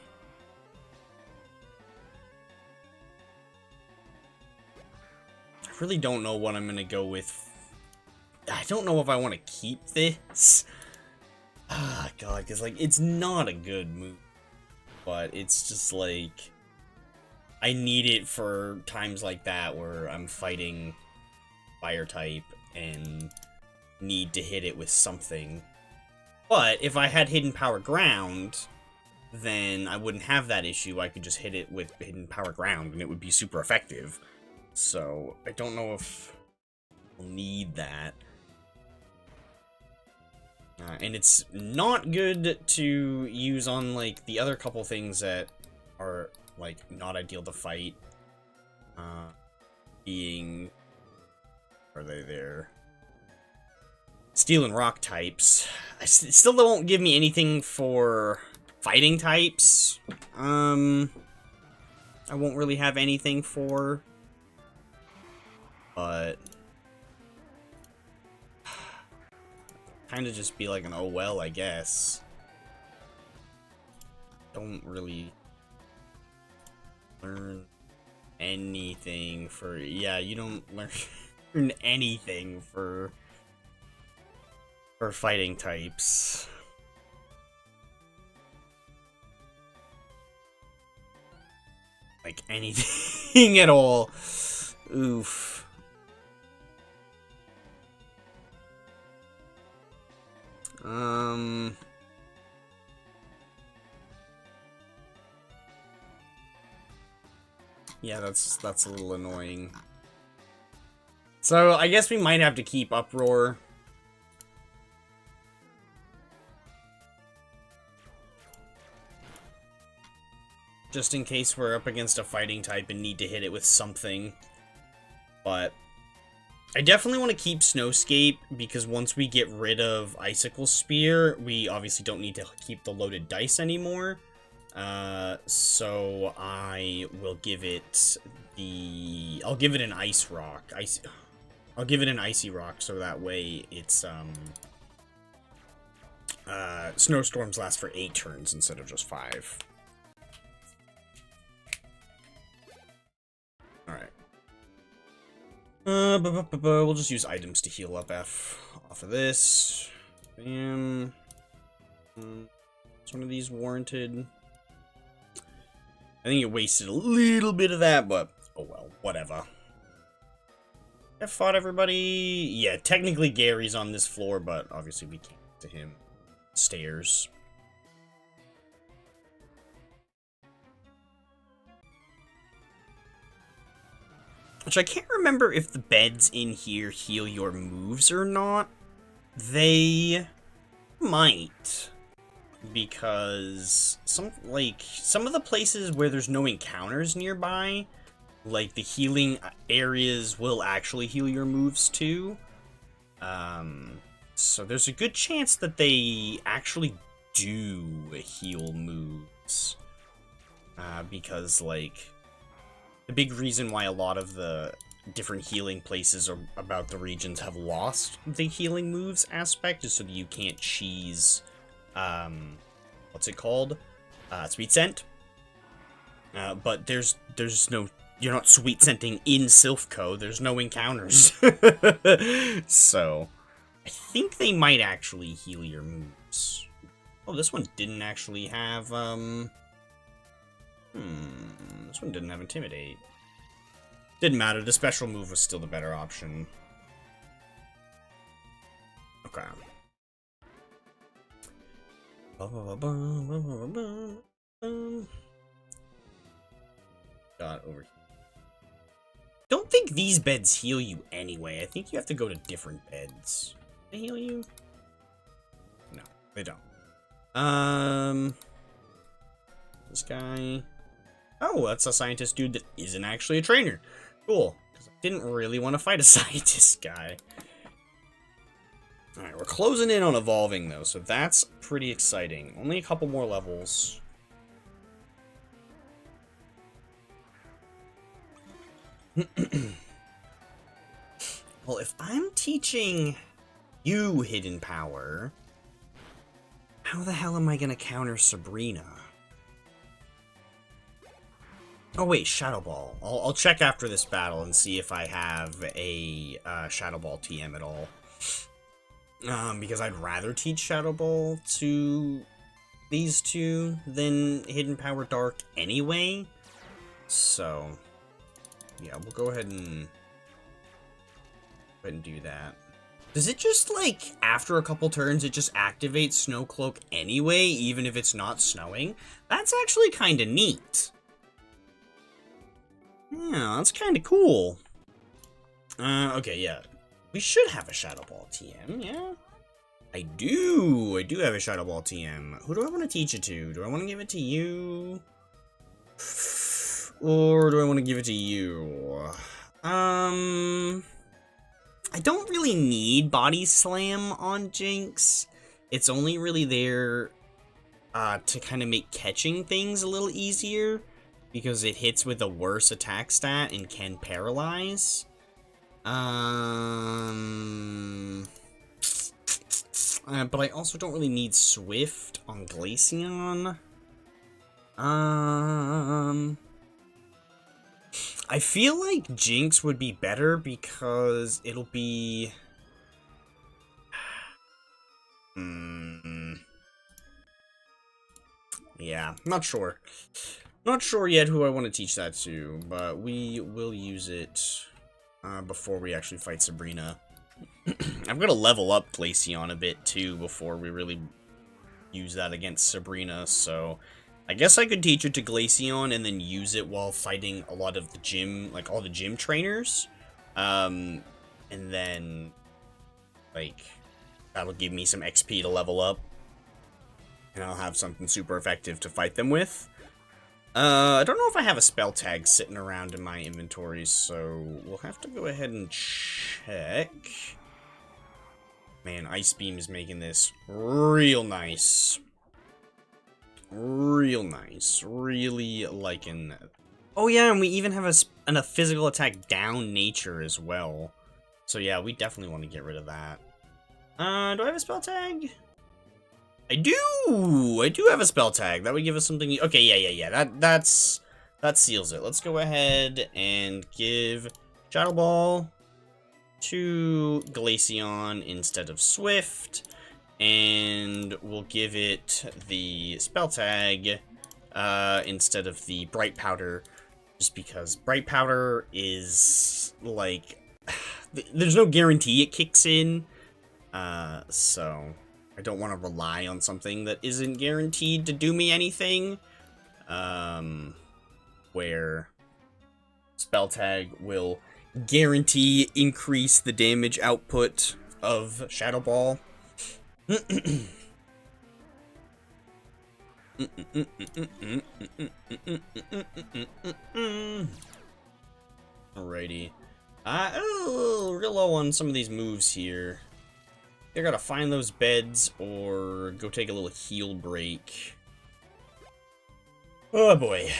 I really don't know what I'm gonna go with. I don't know if I want to keep this. Ah, God, because, like, it's not a good move. But it's just, like, I need it for times like that where I'm fighting fire type and need to hit it with something. But if I had Hidden Power Ground, then I wouldn't have that issue. I could just hit it with Hidden Power Ground and it would be super effective. So I don't know if I'll need that. And it's not good to use on, like, the other couple things that are, like, not ideal to fight. Being... Are they there? Steel and rock types. I still won't give me anything for fighting types. I won't really have anything for... But... kind of just be like an oh well, I guess. Don't really learn anything for... Yeah, you don't learn anything for fighting types. Like anything at all. Oof. Yeah, that's a little annoying. So, I guess we might have to keep Uproar. Just in case we're up against a fighting type and need to hit it with something. But I definitely want to keep Snowscape, because once we get rid of Icicle Spear, we obviously don't need to keep the loaded dice anymore. So I will give it the... I'll give it an Ice Rock. I'll give it an Icy Rock, so that way it's, Snowstorms last for 8 turns instead of just 5. Alright. We'll just use items to heal up F off of this. Bam. Is one of these warranted? I think it wasted a little bit of that, but oh well, whatever. I fought everybody. Yeah, technically Gary's on this floor, but obviously we can't get to him. Stairs. Which I can't remember if the beds in here heal your moves or not. They might. Because some of the places where there's no encounters nearby, like the healing areas will actually heal your moves too. So there's a good chance that they actually do heal moves. Because, like, the big reason why a lot of the different healing places about the regions have lost the healing moves aspect is so that you can't cheese, what's it called? Sweet Scent. But there's no, you're not sweet scenting in Silphco, there's no encounters. So, I think they might actually heal your moves. Oh, this one didn't actually have, this one didn't have Intimidate. Didn't matter, the special move was still the better option. Okay. Got over here. Don't think these beds heal you anyway. I think you have to go to different beds. They heal you? No, they don't. This guy. Oh, that's a scientist dude that isn't actually a trainer. Cool. Because I didn't really want to fight a scientist guy. Alright, we're closing in on evolving, though, so that's pretty exciting. Only a couple more levels. Well, if I'm teaching you Hidden Power, how the hell am I going to counter Sabrina? Oh wait, Shadow Ball. I'll check after this battle and see if I have a Shadow Ball TM at all. Because I'd rather teach Shadow Ball to these two than Hidden Power Dark anyway. So, yeah, we'll go ahead and do that. Does it just, like, after a couple turns, it just activates Snow Cloak anyway, even if it's not snowing? That's actually kind of neat. Yeah, that's kind of cool. Okay, yeah. We should have a Shadow Ball TM, yeah? I do have a Shadow Ball TM. Who do I want to teach it to? Do I want to give it to you? Or do I want to give it to you? I don't really need Body Slam on Jinx. It's only really there to kind of make catching things a little easier, because it hits with a worse attack stat and can paralyze. But I also don't really need Swift on Glaceon. I feel like Jinx would be better because it'll be... Yeah, not sure. Not sure yet who I want to teach that to, but we will use it before we actually fight Sabrina. I'm going to level up Glaceon a bit, too, before we really use that against Sabrina, so... I guess I could teach it to Glaceon and then use it while fighting a lot of the gym, like, all the gym trainers. And then, like, that'll give me some XP to level up. And I'll have something super effective to fight them with. I don't know if I have a spell tag sitting around in my inventory, so we'll have to go ahead and check. Man, Ice Beam is making this real nice. Real nice. Really liking that. Oh yeah, and we even have a physical attack down nature as well. So yeah, we definitely want to get rid of that. Do I have a spell tag? I do! I do have a spell tag. That would give us something... Okay, yeah. That seals it. Let's go ahead and give Shadow Ball to Glaceon instead of Swift. And we'll give it the spell tag instead of the Bright Powder, just because Bright Powder is, like, there's no guarantee it kicks in, so I don't want to rely on something that isn't guaranteed to do me anything, where spell tag will guarantee increase the damage output of Shadow Ball. Alrighty. Oh, real low on some of these moves here. I gotta find those beds or go take a little heal break. Oh boy.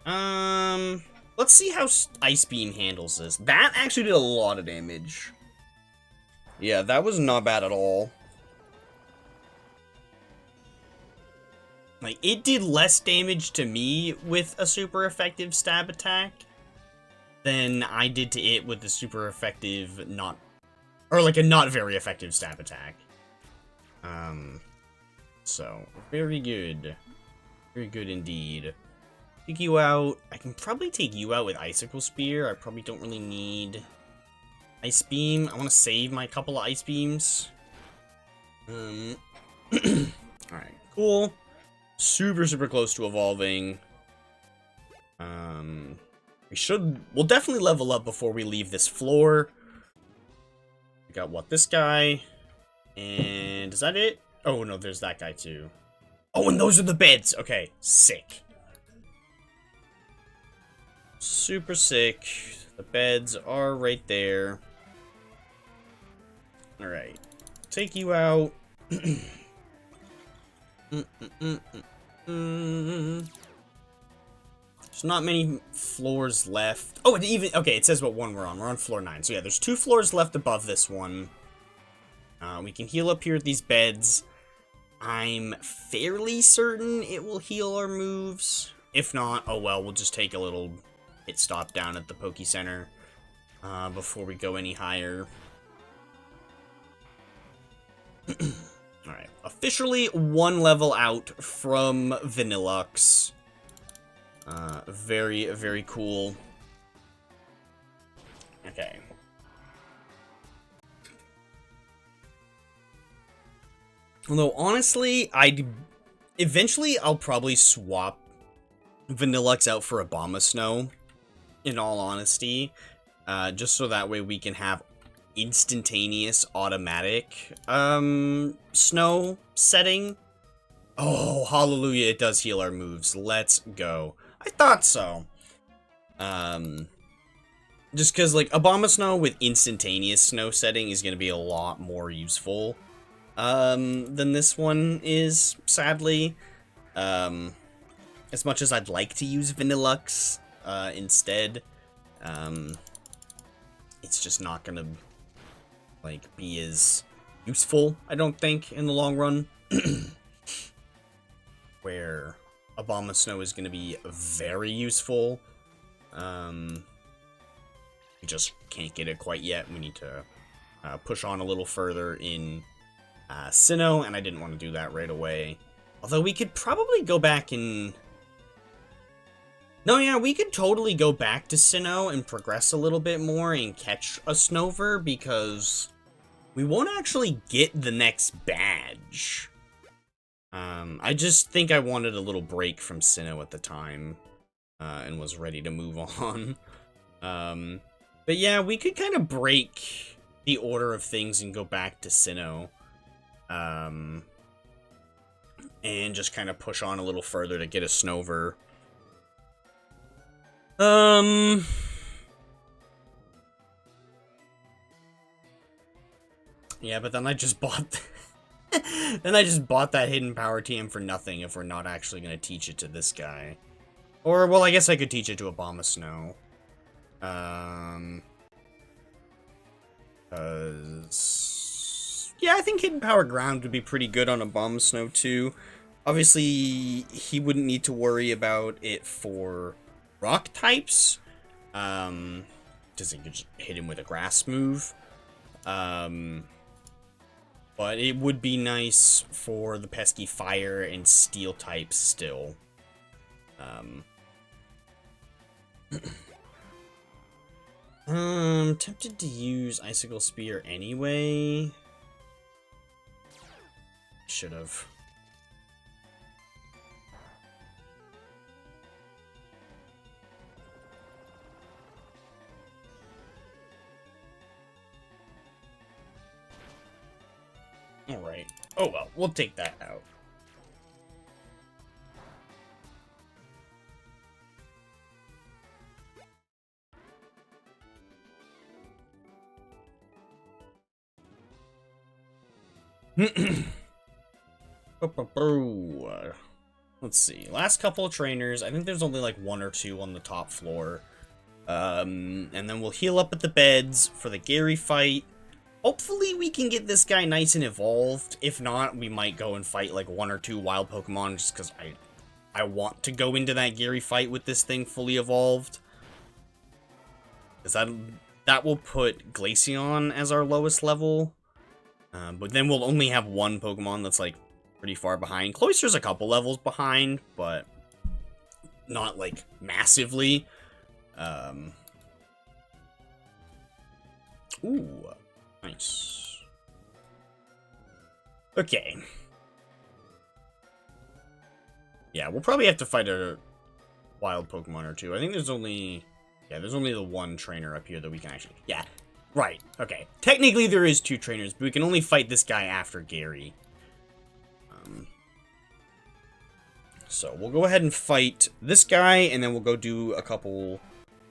Let's see how Ice Beam handles this. That actually did a lot of damage. Yeah, that was not bad at all. Like, it did less damage to me with a super effective stab attack than I did to it with the super effective a not very effective stab attack. So, very good. Very good indeed. Take you out. I can probably take you out with Icicle Spear. I probably don't really need Ice Beam. I want to save my couple of Ice Beams. Alright, cool. Super close to evolving. We'll definitely level up before we leave this floor. We got this guy. And is that it? Oh no, there's that guy too. Oh, and those are the beds. Okay, sick. Super sick. The beds are right there. Alright. Take you out. There's not many floors left. Oh, okay, it says what one we're on. We're on floor 9. So yeah, there's 2 floors left above this one. We can heal up here at these beds. I'm fairly certain it will heal our moves. If not, oh well, we'll just take a little pit stop down at the Poke Center before we go any higher. Alright, officially 1 level out from Vanillux. Very, very cool. Okay. Although, honestly, eventually I'll probably swap Vanillux out for Abomasnow, in all honesty. Just so that way we can have instantaneous automatic snow setting. Oh, hallelujah, it does heal our moves. Let's go. I thought so. Just because, like, Abomasnow with instantaneous snow setting is going to be a lot more useful than this one is, sadly. As much as I'd like to use Vanillux instead, it's just not going to, like, be as useful, I don't think, in the long run. Where Abomasnow is going to be very useful. We just can't get it quite yet. We need to push on a little further in Sinnoh, and I didn't want to do that right away. Although we could probably go back and... No, yeah, we could totally go back to Sinnoh and progress a little bit more and catch a Snover, because we won't actually get the next badge. I just think I wanted a little break from Sinnoh at the time, and was ready to move on. But yeah, we could kind of break the order of things and go back to Sinnoh. And just kind of push on a little further to get a Snover. Yeah, but then I just bought... then I just bought that hidden power TM for nothing if we're not actually going to teach it to this guy. Or, well, I guess I could teach it to Abomasnow. Yeah, I think hidden power ground would be pretty good on Abomasnow too. Obviously, he wouldn't need to worry about it for rock types. Does he could just hit him with a grass move? But it would be nice for the pesky fire and steel types still. Tempted to use Icicle Spear anyway. Should've. Alright. Oh well, we'll take that out. Let's see. Last couple of trainers. I think there's only like 1 or 2 on the top floor. And then we'll heal up at the beds for the Gary fight. Hopefully we can get this guy nice and evolved. If not, we might go and fight like 1 or 2 wild Pokemon just because I want to go into that Gary fight with this thing fully evolved. Because that will put Glaceon as our lowest level. But then we'll only have 1 Pokemon that's like pretty far behind. Cloyster's a couple levels behind, but not like massively. Ooh. Nice. Okay. Yeah, we'll probably have to fight a wild Pokemon or 2. I think there's only... Yeah, there's only the 1 trainer up here that we can actually... Yeah, right. Okay. Technically there is 2 trainers, but we can only fight this guy after Gary. So we'll go ahead and fight this guy, and then we'll go do a couple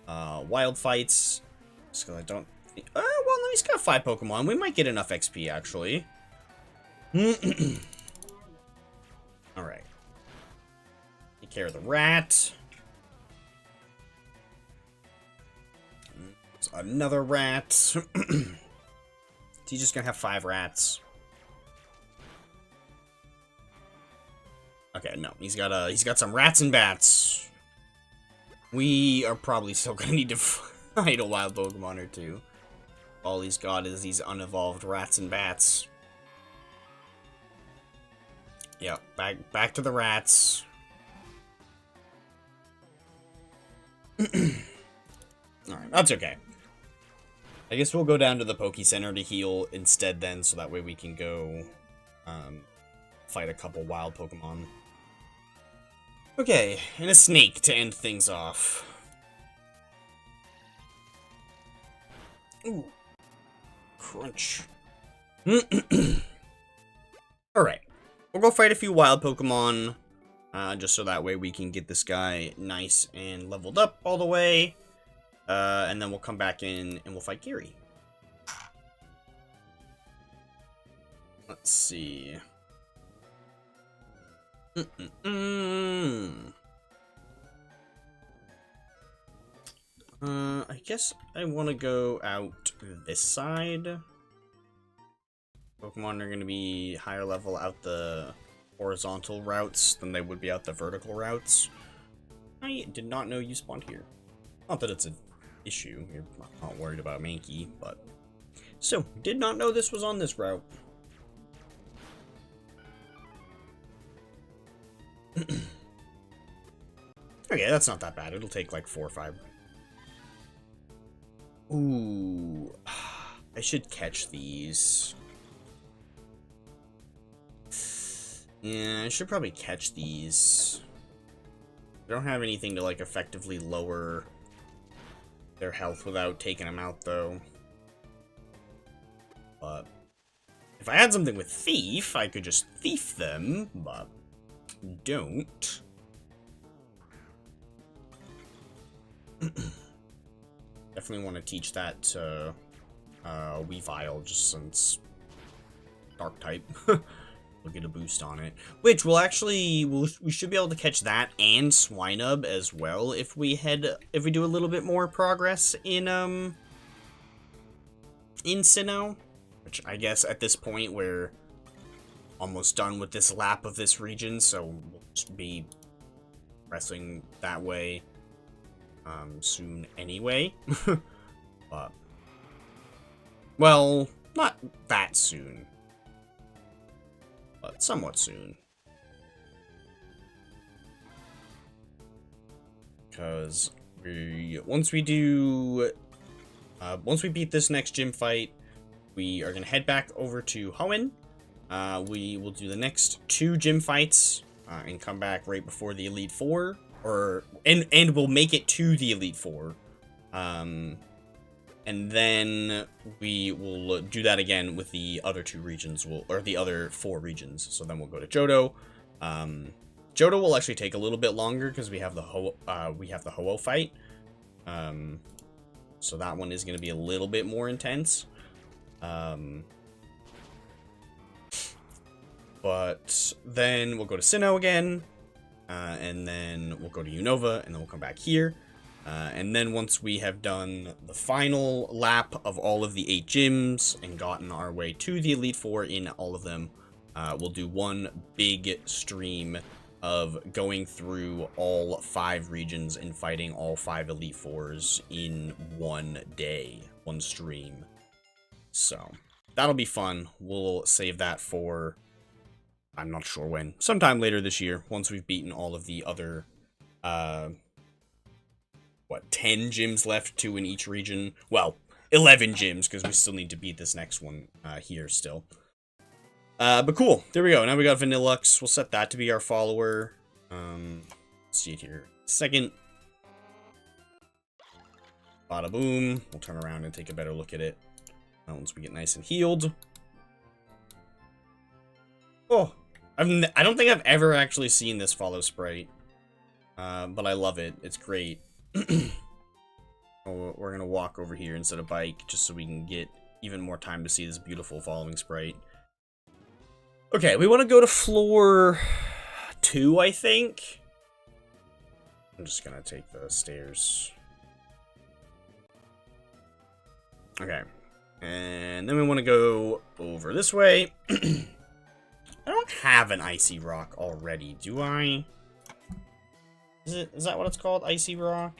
wild fights. Just because I don't... well, no, he's got 5 Pokemon. We might get enough XP, actually. Alright. Take care of the rat. There's another rat. Is he just gonna have 5 rats? Okay, no. He's got some rats and bats. We are probably still gonna need to fight a wild Pokemon or 2. All he's got is these unevolved rats and bats. Yep, back to the rats. Alright, that's okay. I guess we'll go down to the Poke Center to heal instead then, so that way we can go fight a couple wild Pokemon. Okay, and a snake to end things off. Ooh. Crunch. Alright. We'll go fight a few wild Pokemon, just so that way we can get this guy nice and leveled up all the way. And then we'll come back in and we'll fight Gary. Let's see. I guess I want to go out this side. Pokemon are going to be higher level out the horizontal routes than they would be out the vertical routes. I did not know you spawned here. Not that it's an issue. You're not worried about Mankey, but... So, did not know this was on this route. Okay, that's not that bad. It'll take like 4 or 5. Ooh. I should catch these. Yeah, I should probably catch these. I don't have anything to, like, effectively lower their health without taking them out, though. But if I had something with Thief, I could just thief them, but don't. Definitely want to teach that to Weavile, just since Dark type. We'll get a boost on it, which will actually we should be able to catch that and Swinub as well if we do a little bit more progress in Sinnoh, which I guess at this point we're almost done with this lap of this region, so we'll just be pressing that way soon anyway. But well, not that soon, but somewhat soon. Because once we beat this next gym fight, we are gonna head back over to Hoenn. We will do the next 2 gym fights and come back right before the Elite Four, and we'll make it to the Elite Four. And then we will do that again with the other 2 regions, or the other 4 regions. So then we'll go to Johto. Johto will actually take a little bit longer because we have the Ho-Oh fight. So that one is going to be a little bit more intense. But then we'll go to Sinnoh again, and then we'll go to Unova, and then we'll come back here. And then once we have done the final lap of all of the 8 gyms and gotten our way to the Elite Four in all of them, we'll do one big stream of going through all 5 regions and fighting all 5 Elite Fours in one day, one stream. So that'll be fun. We'll save that for, I'm not sure when, sometime later this year, once we've beaten all of the other, 10 gyms left, 2 in each region? Well, 11 gyms, because we still need to beat this next one here still. But cool, there we go. Now we got Vanillux. We'll set that to be our follower. Let's see it here. Second. Bada boom. We'll turn around and take a better look at it once we get nice and healed. Oh, I don't think I've ever actually seen this follow sprite. But I love it. It's great. Oh, we're gonna walk over here instead of bike, just so we can get even more time to see this beautiful following sprite. Okay, we want to go to floor 2, I think. I'm just gonna take the stairs. Okay, and then we want to go over this way. I don't have an Icy Rock already, do I? Is that what it's called? Icy Rock?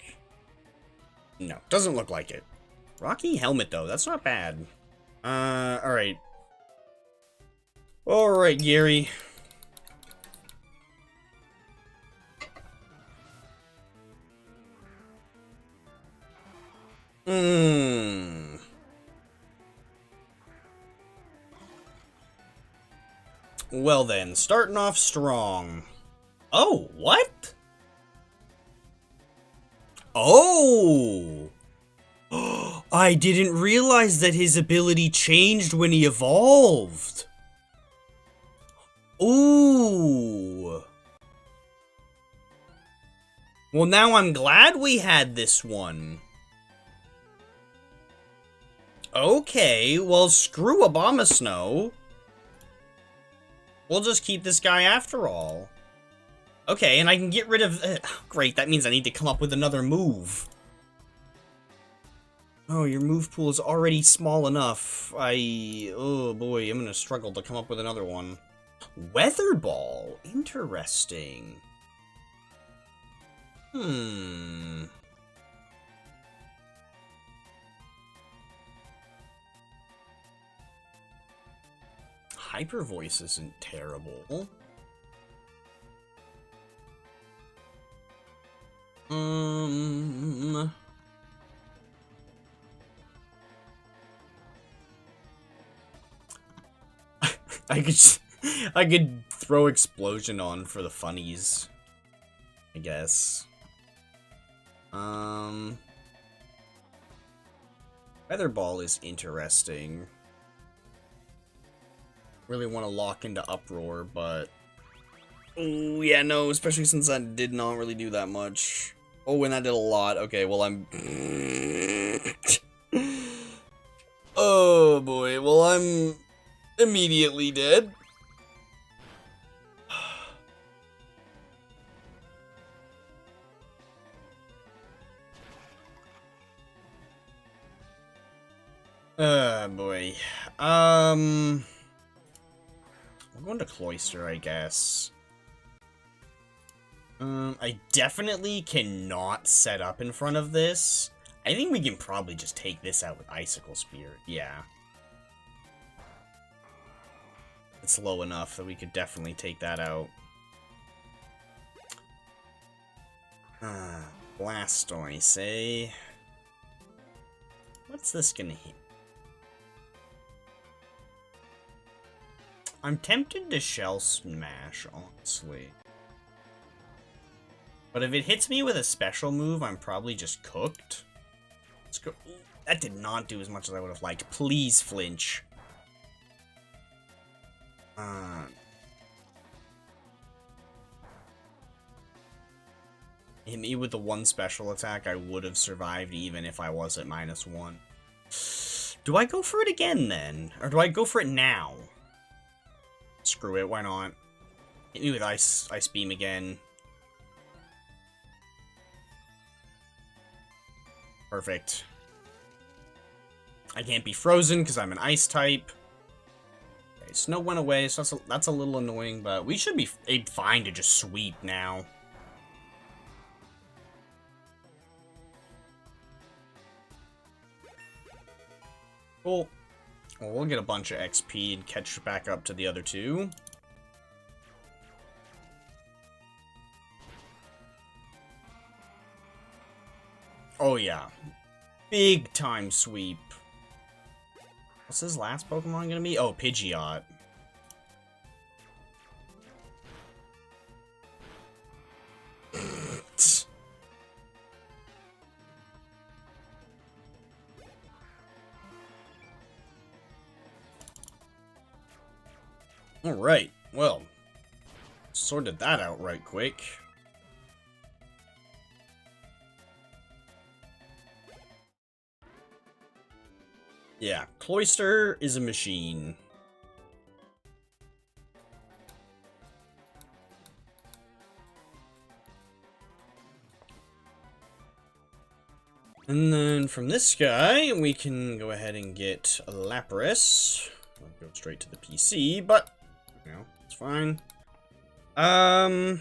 No, doesn't look like it. Rocky Helmet, though. That's not bad. Alright. Alright, Gary. Hmm. Well then, starting off strong. Oh, what? Oh! I didn't realize that his ability changed when he evolved. Ooh. Well, now I'm glad we had this one. Okay, well, screw Abomasnow. We'll just keep this guy after all. Okay, and I can get rid of... great, that means I need to come up with another move. Oh, your move pool is already small enough. Oh boy, I'm gonna struggle to come up with another one. Weather Ball? Interesting. Hyper Voice isn't terrible. I could throw Explosion on for the funnies, I guess. Weather Ball is interesting. Really want to lock into Uproar, but... oh, yeah, no, especially since that did not really do that much. Oh, and that did a lot. Okay, well, I'm... oh, boy. Well, I'm immediately dead. Boy. I'm going to Cloister, I guess. I definitely cannot set up in front of this. I think we can probably just take this out with Icicle Spear. Yeah. It's low enough that we could definitely take that out. Blastoise, eh? What's this gonna hit? I'm tempted to Shell Smash, honestly. But if it hits me with a special move, I'm probably just cooked. Let's go. Ooh, that did not do as much as I would have liked. Please flinch. Hit me with the one special attack, I would have survived even if I was at -1. Do I go for it again then? Or do I go for it now? Screw it, why not? Hit me with Ice Beam again. Perfect. I can't be frozen because I'm an Ice type. Okay, Snow went away, so that's a little annoying, but we should be fine to just sweep now. Cool. Well, we'll get a bunch of XP and catch back up to the other two. Oh yeah. Big time sweep. What's his last Pokemon gonna be? Oh, Pidgeot. Alright, well, sorted that out right quick. Yeah, Cloister is a machine. And then from this guy, we can go ahead and get a Lapras. I'll go straight to the PC, but, you know, it's fine. I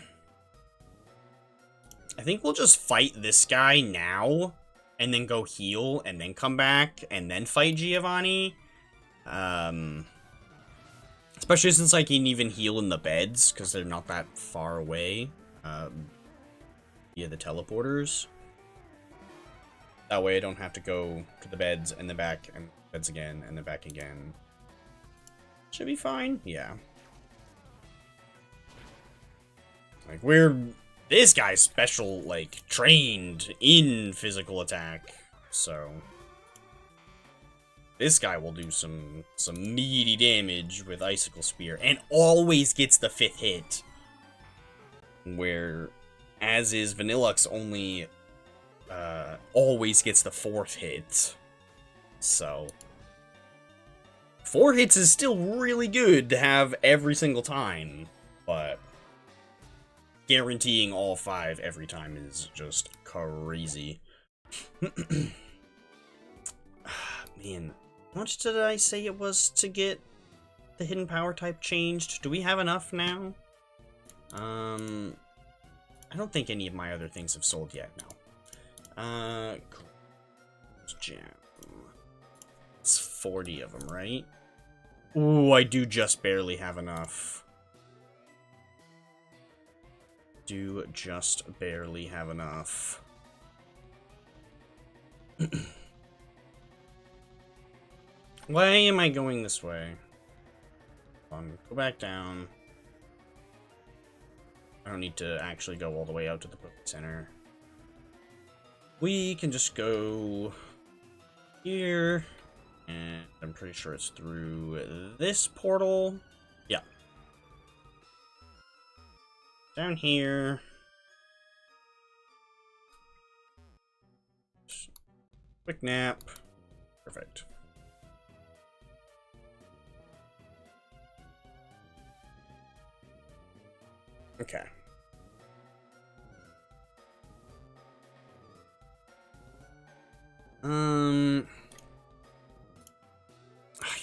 think we'll just fight this guy now, and then go heal, and then come back, and then fight Giovanni. Especially since I can even heal in the beds, because they're not that far away, via the teleporters. That way I don't have to go to the beds and the back and beds again and the back again. Should be fine. Yeah. Like, this guy's special, like, trained in physical attack. So this guy will do some meaty damage with Icicle Spear and always gets the 5th hit. Where, as is, Vanillux only always gets the 4th hit. So 4 hits is still really good to have every single time, but guaranteeing all 5 every time is just crazy. Man, how much did I say it was to get the hidden power type changed? Do we have enough now? I don't think any of my other things have sold yet, no. Gem. It's 40 of them, right? Ooh, I do just barely have enough. Do just barely have enough. Why am I going this way? Go back down. I don't need to actually go all the way out to the Poke Center. We can just go here, and I'm pretty sure it's through this portal. Yeah. Down here. Quick nap. Perfect. Okay.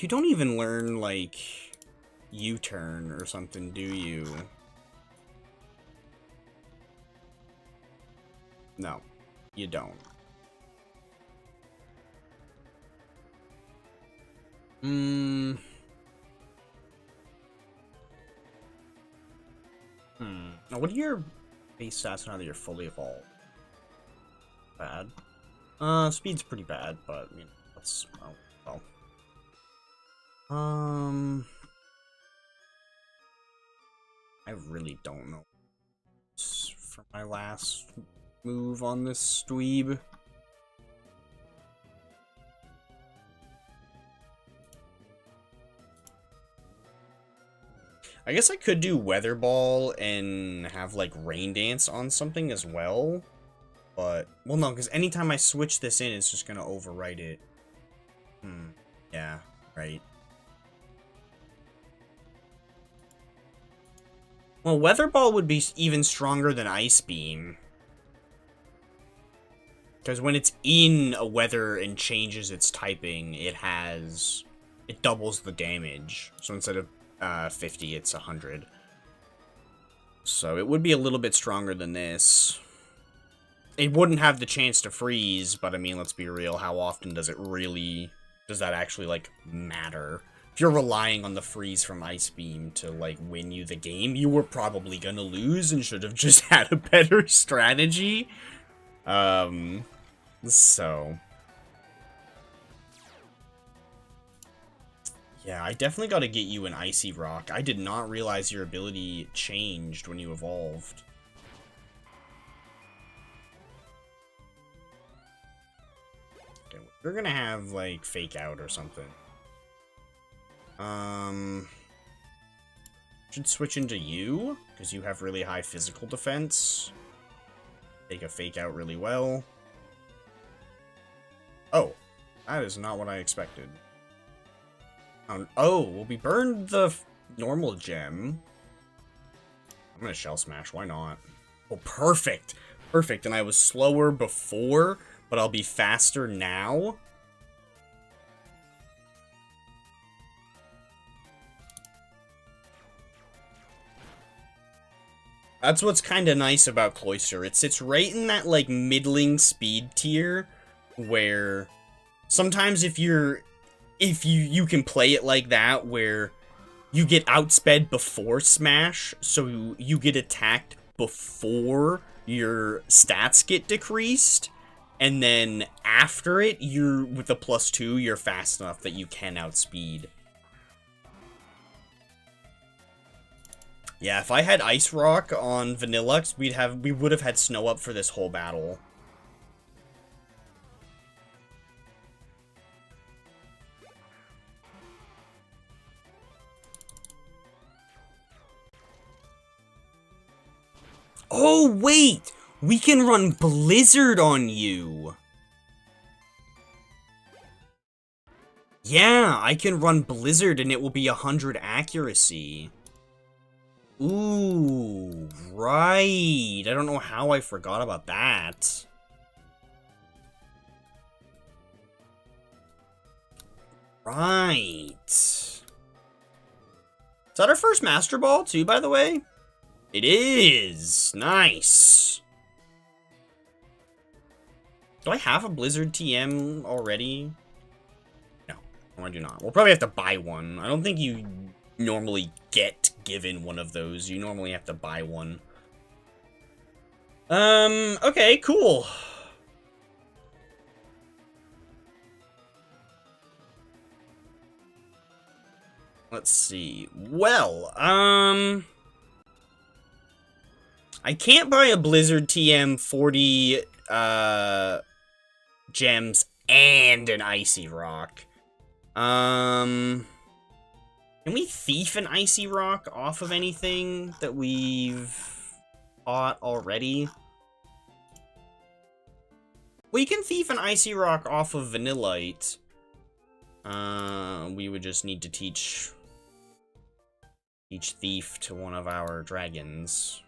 You don't even learn, like, U-turn or something, do you? No, you don't. Now, what are your base stats now that you're fully evolved? Bad. Speed's pretty bad, but, I mean, that's, oh, well. I really don't know for my last move on this dweeb. I guess I could do Weather Ball and have, like, Rain Dance on something as well. But, well, no, because anytime I switch this in, it's just going to overwrite it. Yeah, right. Well, Weather Ball would be even stronger than Ice Beam. Because when it's in a weather and changes its typing, it doubles the damage. So instead of 50, it's 100. So it would be a little bit stronger than this. It wouldn't have the chance to freeze, but I mean, let's be real, how often does that actually, like, matter? If you're relying on the freeze from Ice Beam to, like, win you the game, you were probably gonna lose and should have just had a better strategy. So. Yeah, I definitely gotta get you an Icy Rock. I did not realize your ability changed when you evolved. Okay, we're gonna have, like, Fake Out or something. Should switch into you, because you have really high physical defense. Take a Fake Out really well. Oh, that is not what I expected. Oh, well, we burned the normal gem. I'm gonna Shell Smash, why not? Oh, perfect! Perfect, and I was slower before, but I'll be faster now. That's what's kind of nice about Cloyster. It sits right in that, like, middling speed tier, where sometimes if you can play it like that, where you get outsped before Smash, so you get attacked before your stats get decreased, And then after it, with the +2, you're fast enough that you can outspeed. Yeah, if I had Ice Rock on Vanillux, we would have had Snow Up for this whole battle. Oh, wait! We can run Blizzard on you! Yeah, I can run Blizzard and it will be 100 accuracy. Ooh, right. I don't know how I forgot about that. Right. Is that our first Master Ball, too, by the way? It is! Nice! Do I have a Blizzard TM already? No, I do not. We'll probably have to buy one. I don't think you normally get given one of those. You normally have to buy one. Okay, cool. Let's see. Well, I can't buy a Blizzard TM 40, gems and an Icy Rock. Can we thief an Icy Rock off of anything that we've bought already? We can thief an Icy Rock off of Vanillite. We would just need to teach Thief to one of our dragons.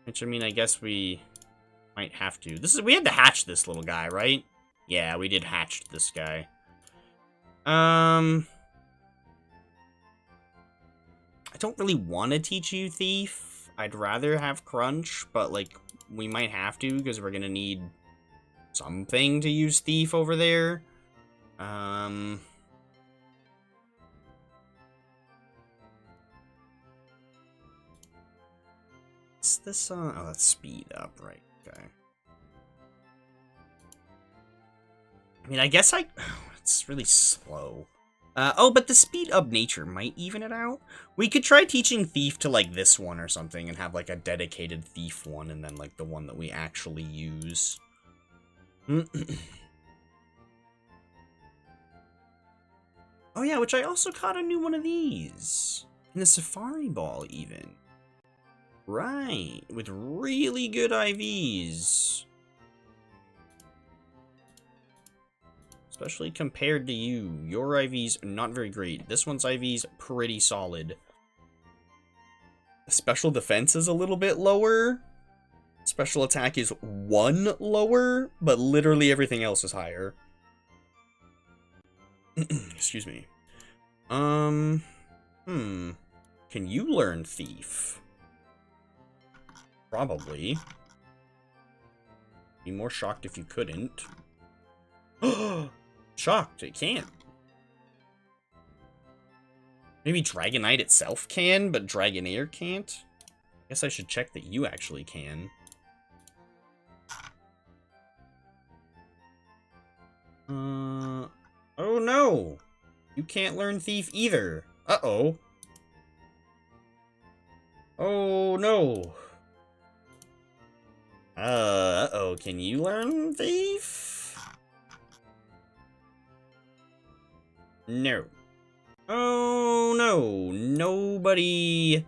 Which, I mean, I guess we might have to. We had to hatch this little guy, right? Yeah, we did hatch this guy. I don't really want to teach you Thief. I'd rather have Crunch, but, like, we might have to, because we're gonna need something to use Thief over there. What's this on? Oh, that's speed up, right? Okay. I mean, I guess it's really slow. Oh, but the speed up nature might even it out. We could try teaching Thief to, like, this one or something and have, like, a dedicated Thief one and then, like, the one that we actually use. Oh, yeah, which I also caught a new one of these. In the Safari Ball, even. Right, with really good IVs. Especially compared to you. Your IVs are not very great. This one's IVs pretty solid. Special defense is a little bit lower. Special attack is 1 lower, but literally everything else is higher. Excuse me. Can you learn Thief? Probably. Be more shocked if you couldn't. Shocked, it can't. Maybe Dragonite itself can, but Dragonair can't? Guess I should check that you actually can. Oh no! You can't learn Thief either. Uh-oh. Oh no. Uh-oh, can you learn Thief? No. Oh no, nobody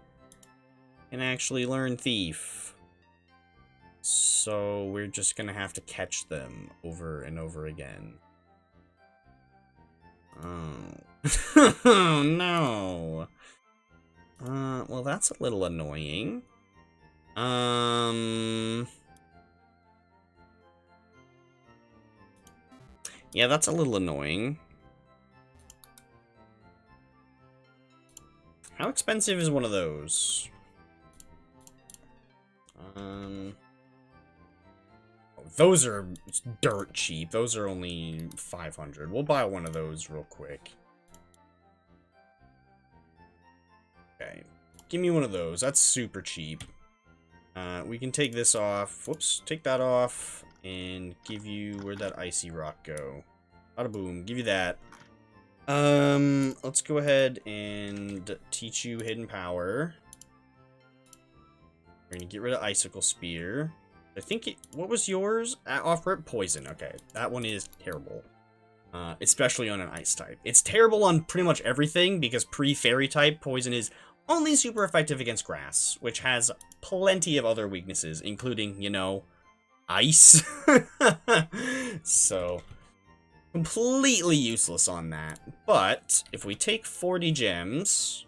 can actually learn Thief. So we're just gonna have to catch them over and over again. Oh. Oh no. Well, that's a little annoying. Yeah, that's a little annoying. How expensive is one of those? Those are dirt cheap. Those are only 500. We'll buy one of those real quick. Okay. Give me one of those. That's super cheap. We can take this off. Whoops. Take that off. And give you... Where'd that icy rock go? Bada boom. Give you that. Let's go ahead and teach you Hidden Power. We're gonna get rid of Icicle Spear. I think it... What was yours? Off-rip? Poison. Okay. That one is terrible. Especially on an ice type. It's terrible on pretty much everything, because pre-fairy type, poison is only super effective against grass, which has plenty of other weaknesses, including, you know, ice. So, completely useless on that. But, if we take 40 gems,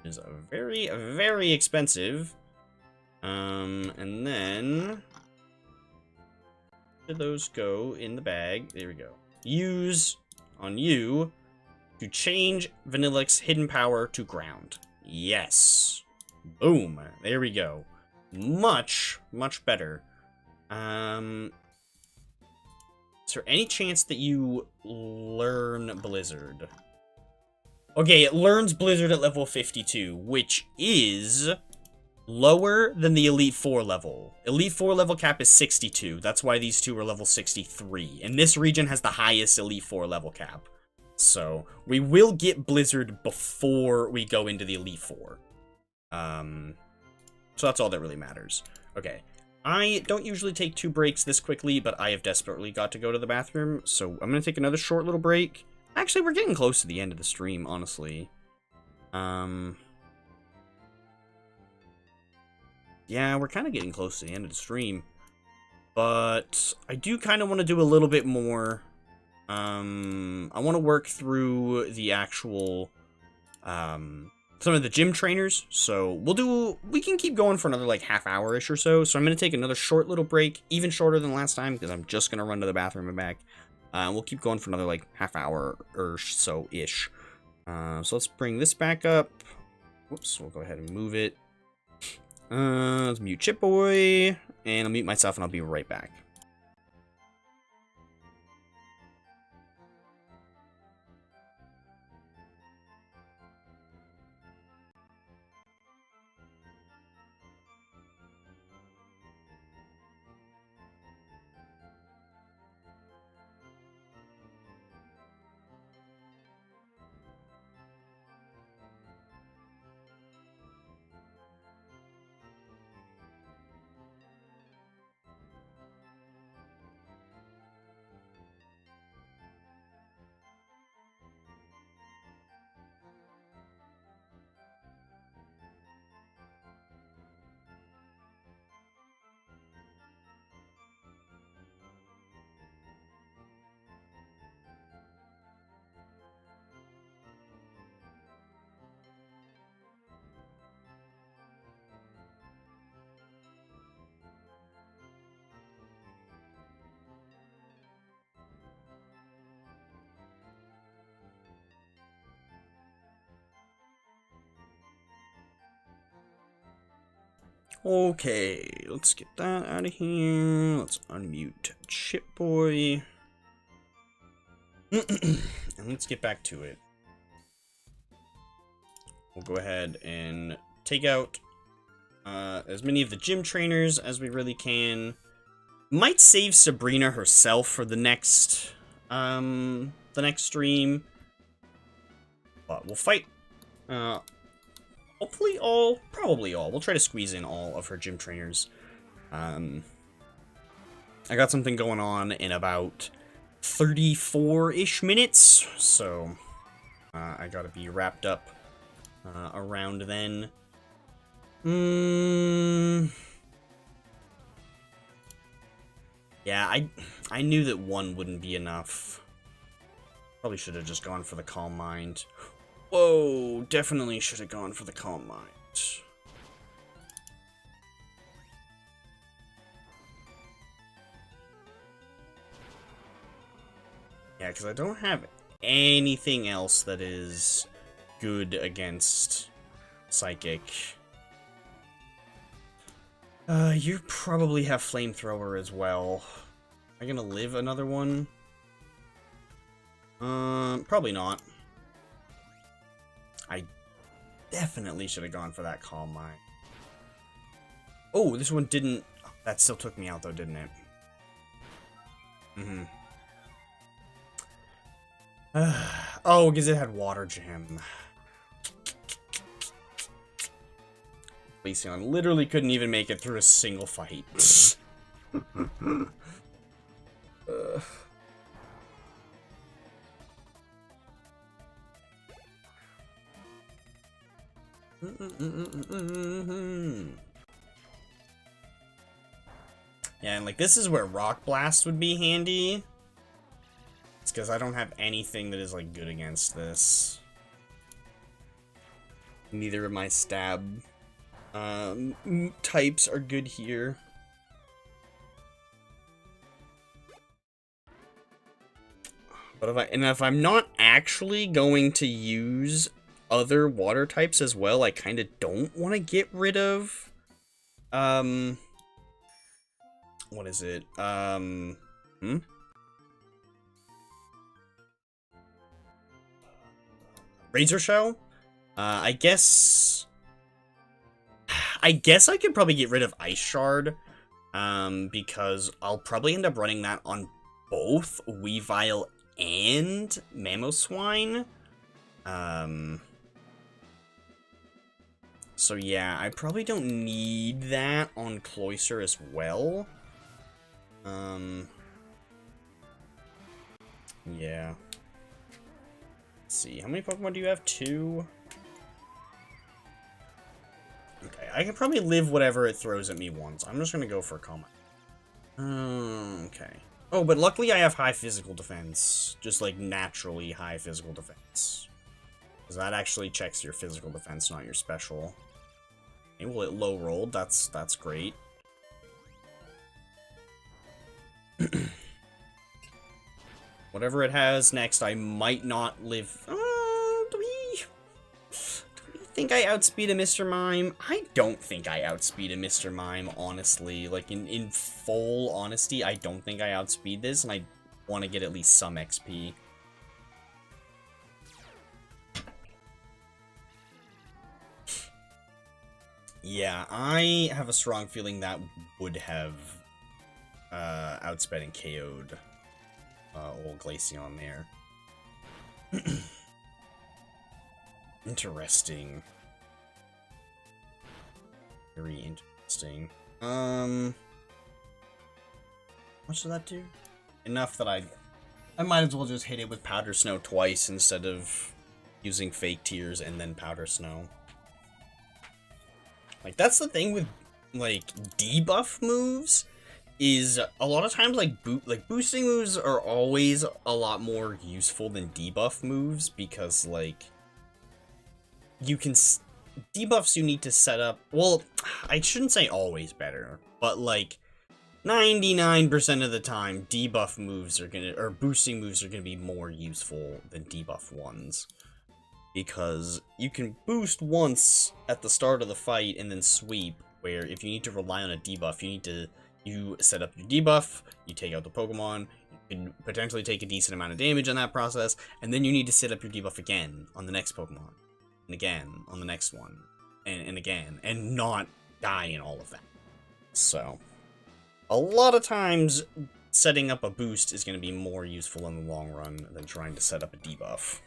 which is a very, very expensive, and then, where did those go in the bag? There we go. Use on you to change Vanillix Hidden Power to ground. Yes. Boom. There we go. Much, much better. Is there any chance that you learn Blizzard? Okay, it learns Blizzard at level 52, which is lower than the Elite 4 level. Elite 4 level cap is 62. That's why these two are level 63. And this region has the highest Elite 4 level cap. So, we will get Blizzard before we go into the Elite 4. So that's all that really matters. Okay. I don't usually take 2 breaks this quickly, but I have desperately got to go to the bathroom. So, I'm going to take another short little break. Actually, we're getting close to the end of the stream, honestly. Yeah, we're kind of getting close to the end of the stream. But I do kind of want to do a little bit more. I want to work through the actual, some of the gym trainers. So we can keep going for another like half hour-ish or so. So I'm going to take another short little break, even shorter than last time, because I'm just going to run to the bathroom and back. We'll keep going for another like half hour or so-ish. So let's bring this back up. Whoops, we'll go ahead and move it. Let's mute Chip Boy, and I'll mute myself, and I'll be right back. Okay, let's get that out of here. Let's unmute Chip Boy. And let's get back to it. We'll go ahead and take out as many of the gym trainers as we really can. Might save Sabrina herself for the next stream. But we'll fight hopefully all, probably all. We'll try to squeeze in all of her gym trainers. I got something going on in about 34-ish minutes, so I gotta be wrapped up around then. Yeah, I knew that 1 wouldn't be enough. Probably should have just gone for the Calm Mind. Whoa, definitely should have gone for the Calm Mind. Yeah, because I don't have anything else that is good against Psychic. You probably have Flamethrower as well. Am I gonna live another one? Probably not. definitely should have gone for that Calm Mind. Oh, this one didn't... That still took me out, though, didn't it? Mm-hmm. Oh, because it had Water Gem. Glaceon literally couldn't even make it through a single fight. Yeah, and like this is where Rock Blast would be handy. It's because I don't have anything that is like good against this. Neither of my stab types are good here. But if I'm not actually going to use other water types as well, I kind of don't want to get rid of what is it? Razor Shell? I guess I could probably get rid of Ice Shard, because I'll probably end up running that on both Weavile and Mamoswine. So yeah, I probably don't need that on Cloyster as well. Yeah. Let's see, how many Pokemon do you have? 2? Okay, I can probably live whatever it throws at me once. I'm just gonna go for a Calm Mind. Okay. Oh, but luckily I have high physical defense. Just like naturally high physical defense. Because that actually checks your physical defense, not your special. Okay, well, it low rolled. That's great. Whatever it has next, I might not live. Do we think I outspeed a Mr. Mime? I don't think I outspeed a Mr. Mime, honestly. Like, in full honesty, I don't think I outspeed this, and I want to get at least some XP. Yeah, I have a strong feeling that would have outsped and KO'd old Glaceon there. Interesting. Very interesting. What does that do? Enough that I might as well just hit it with Powder Snow twice instead of using Fake Tears and then Powder Snow. Like, that's the thing with, like, debuff moves, is a lot of times, like, boosting moves are always a lot more useful than debuff moves, because, like, you can, debuffs you need to set up, well, I shouldn't say always better, but, like, 99% of the time, debuff moves are gonna, or boosting moves are gonna be more useful than debuff ones. Because you can boost once at the start of the fight and then sweep, where if you need to rely on a debuff, you set up your debuff, you take out the Pokemon, you can potentially take a decent amount of damage in that process, and then you need to set up your debuff again on the next Pokemon, and again on the next one, and again, and not die in all of that. So, a lot of times, setting up a boost is going to be more useful in the long run than trying to set up a debuff.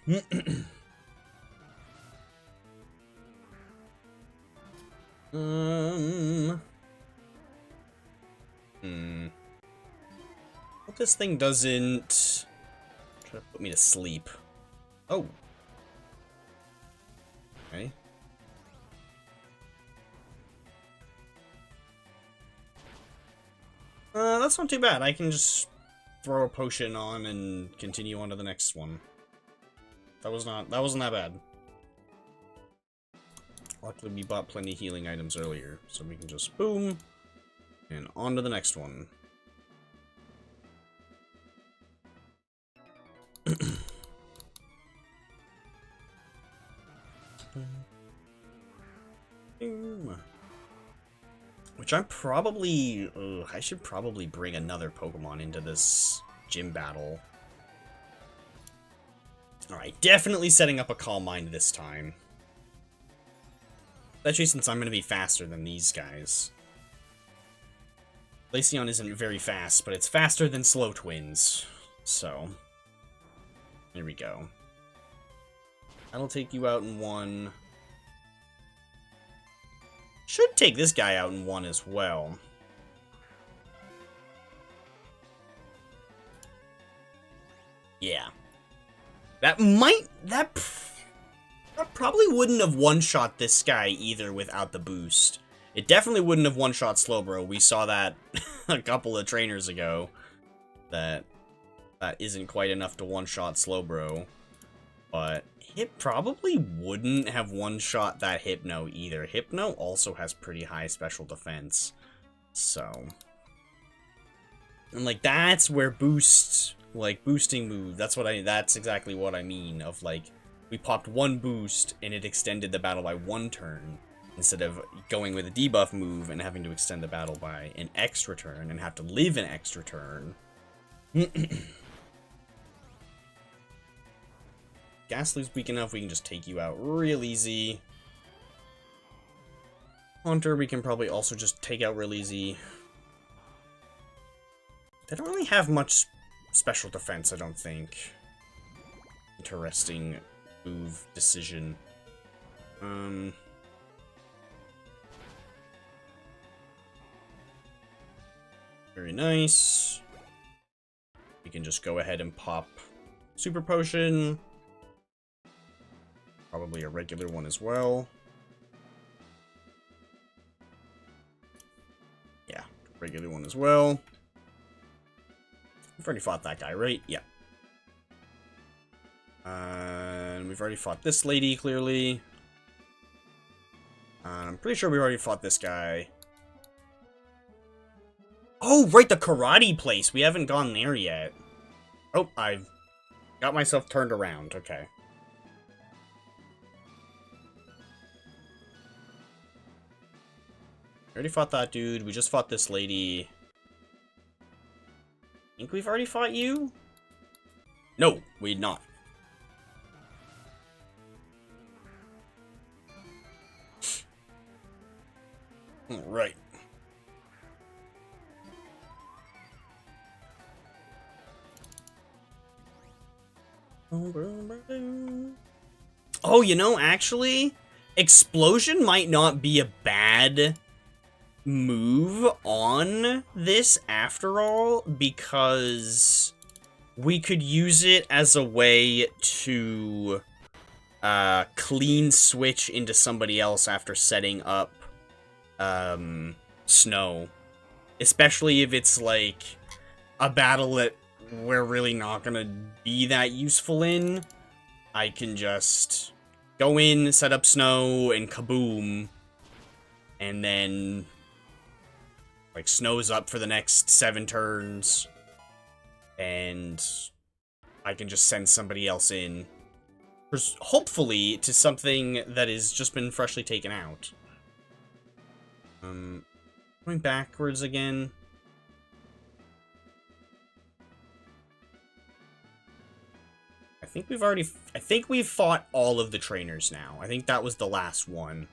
Hope this thing doesn't try to put me to sleep. Oh. Okay. That's not too bad. I can just throw a potion on and continue on to the next one. That wasn't that bad. Luckily, we bought plenty of healing items earlier, so we can just boom, and on to the next one. Which I'm probably, I should probably bring another Pokemon into this gym battle. Alright, definitely setting up a Calm Mind this time. Especially since I'm going to be faster than these guys. Glaceon isn't very fast, but it's faster than Slow Twins. So, there we go. That'll take you out in one. Should take this guy out in one as well. Yeah. That probably wouldn't have one-shot this guy either without the boost. It definitely wouldn't have one-shot Slowbro. We saw that a couple of trainers ago. That isn't quite enough to one-shot Slowbro. But it probably wouldn't have one-shot that Hypno either. Hypno also has pretty high special defense. So. And like that's where boosts, like boosting move, that's exactly what I mean of like we popped one boost and it extended the battle by one turn instead of going with a debuff move and having to extend the battle by an extra turn and have to live an extra turn. Ghastly's weak enough, we can just take you out real easy. Haunter, we can probably also just take out real easy. They don't really have much special defense, I don't think. Interesting move decision. Very nice. We can just go ahead and pop Super Potion. Probably a regular one as well. Yeah, regular one as well. We've already fought that guy, right? Yeah. And we've already fought this lady, clearly. I'm pretty sure we already fought this guy. Oh, right, the karate place. We haven't gone there yet. Oh, I've got myself turned around. Okay. Already fought that dude. We just fought this lady. Think we've already fought you? No, we'd not. Alright. Oh, you know, actually, Explosion might not be a bad move on this after all, because we could use it as a way to clean switch into somebody else after setting up Snow, especially if it's like a battle that we're really not gonna be that useful in. I can just go in, set up Snow, and kaboom, and then like Snow's up for the next 7 turns, and I can just send somebody else in, hopefully to something that has just been freshly taken out. Going backwards again. I think we've fought all of the trainers now. I think that was the last one.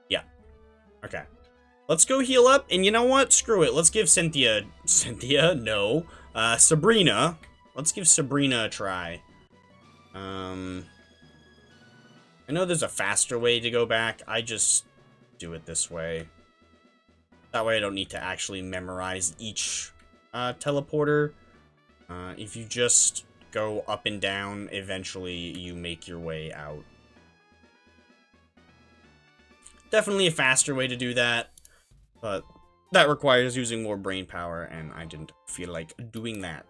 Yeah. Okay. Let's go heal up, and you know what? Screw it. Let's give Sabrina. Let's give Sabrina a try. I know there's a faster way to go back. I just do it this way. That way I don't need to actually memorize each teleporter. If you just go up and down, eventually you make your way out. Definitely a faster way to do that, but that requires using more brain power, and I didn't feel like doing that.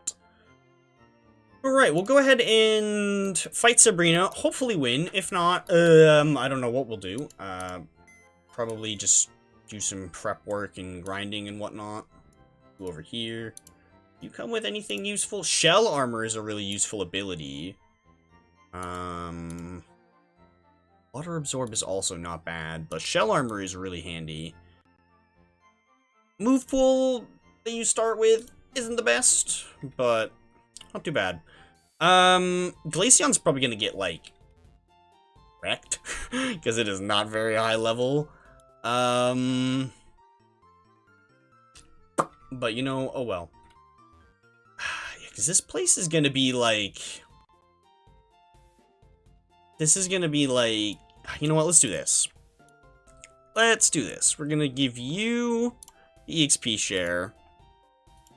Alright, we'll go ahead and fight Sabrina, hopefully win. If not, I don't know what we'll do. Probably just do some prep work and grinding and whatnot. Go over here. You come with anything useful? Shell Armor is a really useful ability. Water Absorb is also not bad, but Shell Armor is really handy. Move Pool that you start with isn't the best, but not too bad. Glaceon's probably gonna get, like, wrecked. Because it is not very high level. But, you know, oh well. Yeah, because this place is gonna be, like... This is gonna be, like... You know what, let's do this. Let's do this. We're gonna give you the EXP share.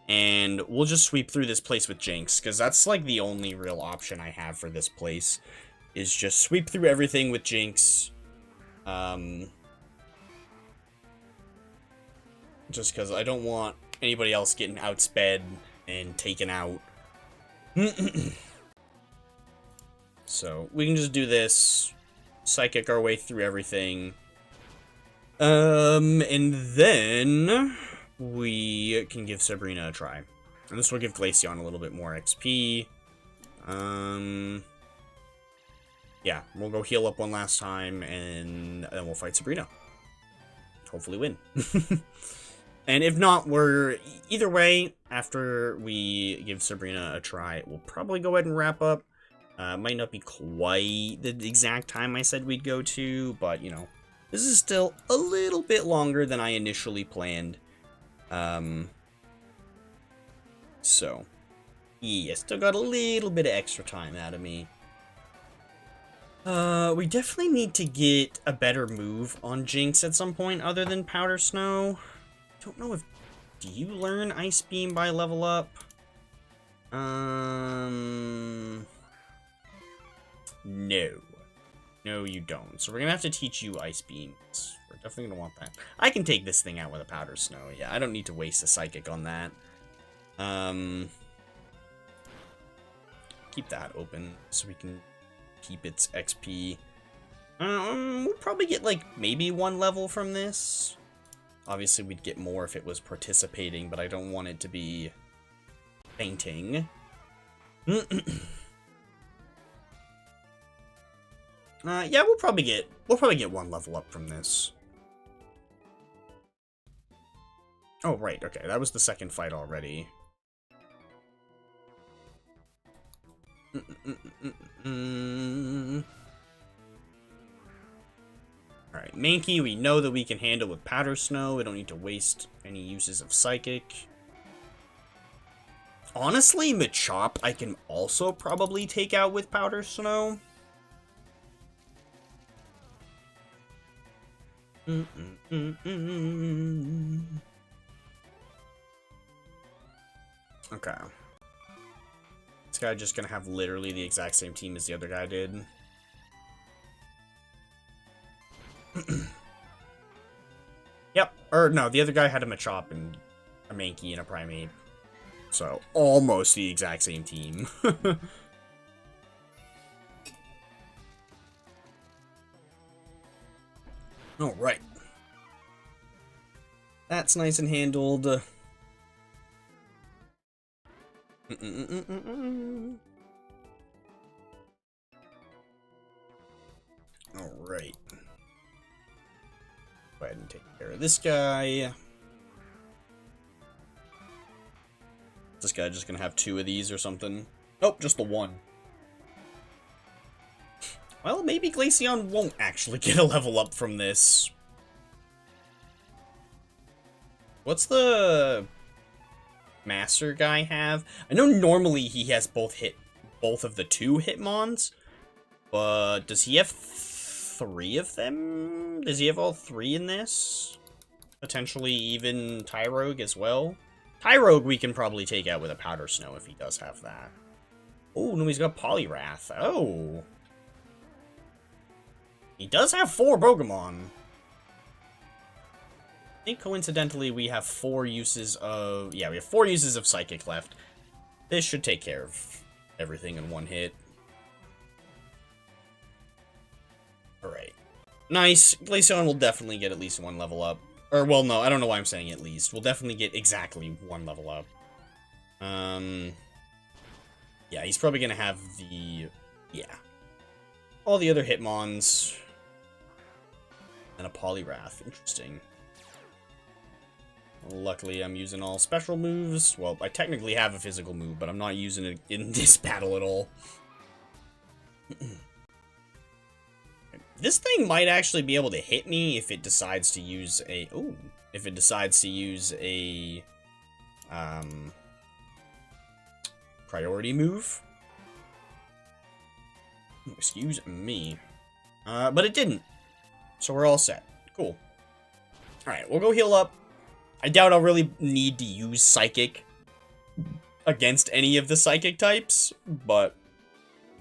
And we'll just sweep through this place with Jinx, because that's, like, the only real option I have for this place. Is just sweep through everything with Jinx. Just because I don't want anybody else getting outsped and taken out. So, we can just do this. Psychic our way through everything. And then... we can give Sabrina a try. And this will give Glaceon a little bit more XP. Yeah, we'll go heal up one last time, and then we'll fight Sabrina. Hopefully win. And if not, we're... either way, after we give Sabrina a try, we'll probably go ahead and wrap up. Might not be quite the exact time I said we'd go to, but, you know, this is still a little bit longer than I initially planned. So, yeah, still got a little bit of extra time out of me. We definitely need to get a better move on Jinx at some point other than Powder Snow. Don't know if... do you learn Ice Beam by level up? No. No, you don't. So we're gonna have to teach you Ice Beams. We're definitely gonna want that. I can take this thing out with a Powder Snow. Yeah, I don't need to waste a Psychic on that. Keep that open so we can keep its XP. We'll probably get, like, maybe 1 level from this. Obviously, we'd get more if it was participating, but I don't want it to be fainting. Yeah, we'll probably get 1 level up from this. Oh, right, okay, that was the second fight already. Alright, Mankey, we know that we can handle with Powder Snow. We don't need to waste any uses of Psychic. Honestly, Machop I can also probably take out with Powder Snow. Okay. This guy just gonna have literally the exact same team as the other guy did. Yep. Or no, the other guy had a Machop and a Mankey and a Primeape. So, almost the exact same team. Alright. That's nice and handled. Alright. Go ahead and take care of this guy. This guy just gonna have 2 of these or something? Nope, just the 1. Well, maybe Glaceon won't actually get a level up from this. What's the Master guy have? I know normally he has both of the 2 Hitmons, but does he have 3 of them? Does he have all 3 in this? Potentially even Tyrogue as well? Tyrogue we can probably take out with a Powder Snow if he does have that. Oh, no, he's got Poliwrath. Oh. He does have 4 Pokemon. I think coincidentally we have 4 uses of... yeah, we have 4 uses of Psychic left. This should take care of everything in 1 hit. Alright. Nice. Glaceon will definitely get at least 1 level up. Or, well, no, I don't know why I'm saying at least. We'll definitely get exactly 1 level up. Yeah, he's probably gonna have the... yeah. All the other Hitmons. And a Poliwrath. Interesting. Luckily, I'm using all special moves. Well, I technically have a physical move, but I'm not using it in this battle at all. This thing might actually be able to hit me if it decides to use a... Ooh. If it decides to use a... priority move. Excuse me. But it didn't. So we're all set. Cool. Alright, we'll go heal up. I doubt I'll really need to use Psychic against any of the Psychic types, but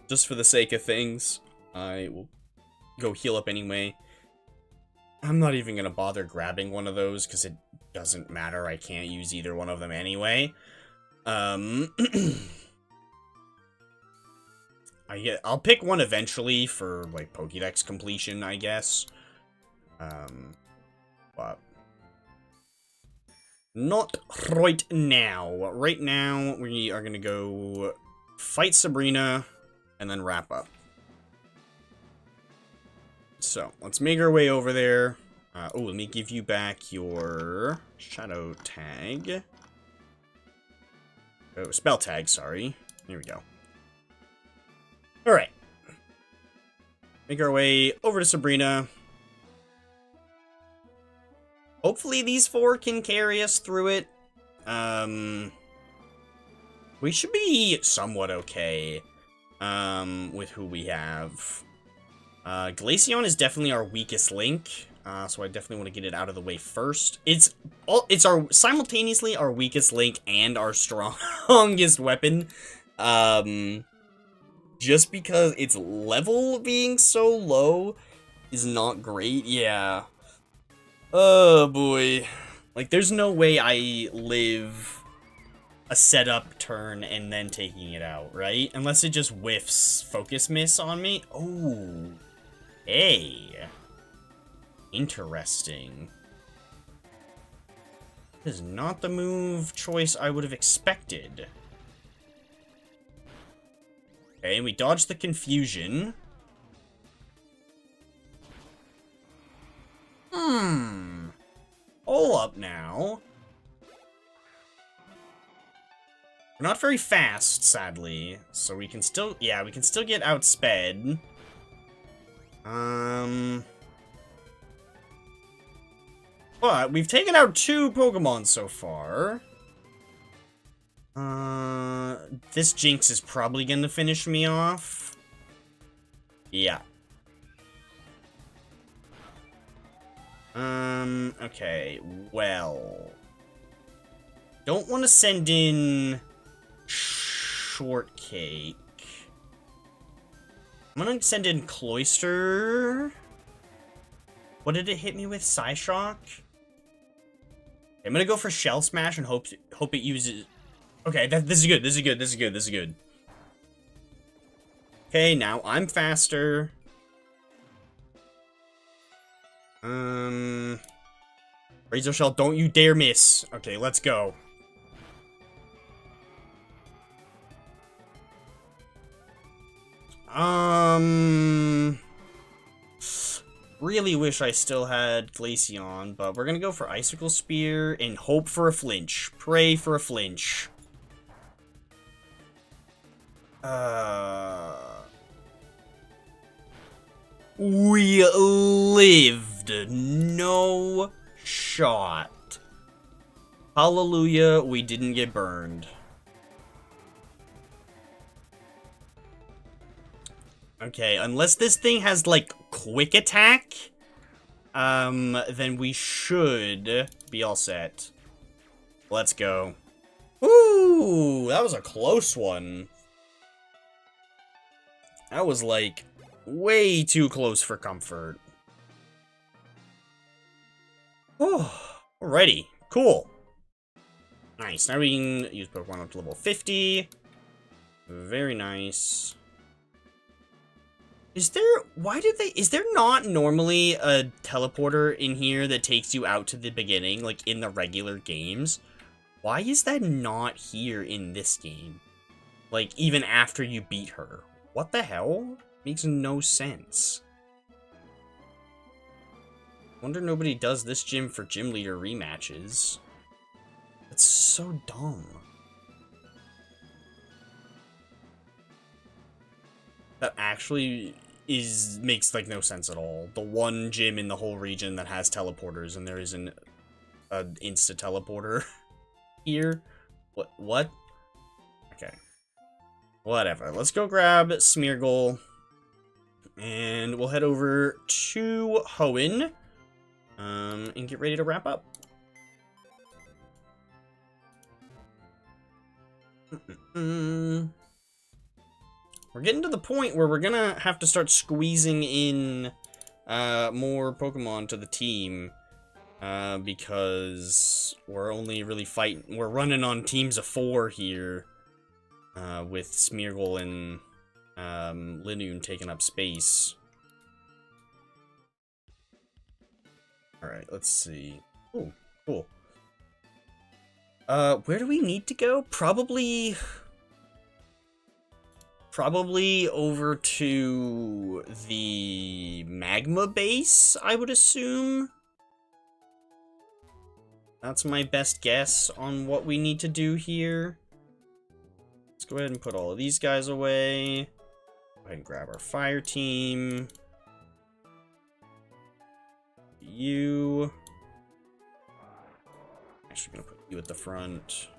just for the sake of things, I will go heal up anyway. I'm not even going to bother grabbing one of those, because it doesn't matter. I can't use either one of them anyway. I'll pick one eventually for, like, Pokédex completion, I guess. But not right now. Right now, we are gonna go fight Sabrina and then wrap up. So, let's make our way over there. Oh, let me give you back your shadow tag. Oh, spell tag, sorry. Here we go. Alright. Make our way over to Sabrina. Hopefully these four can carry us through it. We should be somewhat okay with who we have. Glaceon is definitely our weakest link, so I definitely want to get it out of the way first. It's our simultaneously our weakest link and our strongest weapon. Just because its level being so low is not great. Yeah. Oh boy. Like, there's no way I live a setup turn and then taking it out, right? Unless it just whiffs Focus Miss on me. Oh. Hey. Interesting. This is not the move choice I would have expected. Okay, we dodged the confusion. Hold up now. We're not very fast, sadly. So we can still, yeah, we can still get outsped. But we've taken out 2 Pokemon so far. This Jinx is probably gonna finish me off. Yeah. Okay, well. Don't want to send in Shortcake. I'm gonna send in Cloyster. What did it hit me with? Psyshock? I'm gonna go for Shell Smash and hope it uses... Okay, this is good, this is good, this is good, this is good. Okay, now I'm faster. Razor Shell, don't you dare miss. Okay, let's go. Really wish I still had Glaceon, but we're gonna go for Icicle Spear and hope for a flinch. Pray for a flinch. We lived. No shot. Hallelujah, we didn't get burned. Okay, unless this thing has, like, quick attack, then we should be all set. Let's go. Ooh, that was a close one. That was, like, way too close for comfort. Oh, alrighty, cool. Nice, now we can use Pokemon up to level 50. Very nice. Is there not normally a teleporter in here that takes you out to the beginning, like in the regular games? Why is that not here in this game? Like, even after you beat her. What the hell? Makes no sense. Wonder nobody does this gym for gym leader rematches. That's so dumb. That actually makes like no sense at all. The one gym in the whole region that has teleporters, and there isn't an insta teleporter here. What? Okay. Whatever. Let's go grab Smeargle, and we'll head over to Hoenn, and get ready to wrap up. We're getting to the point where we're gonna have to start squeezing in more Pokemon to the team, because we're only really we're running on teams of 4 here, with Smeargle and Linoone taking up space. Alright, let's see. Oh, cool. Where do we need to go? Probably over to the magma base, I would assume. That's my best guess on what we need to do here. Let's go ahead and put all of these guys away. Go ahead and grab our fire team. You. Actually gonna put you at the front.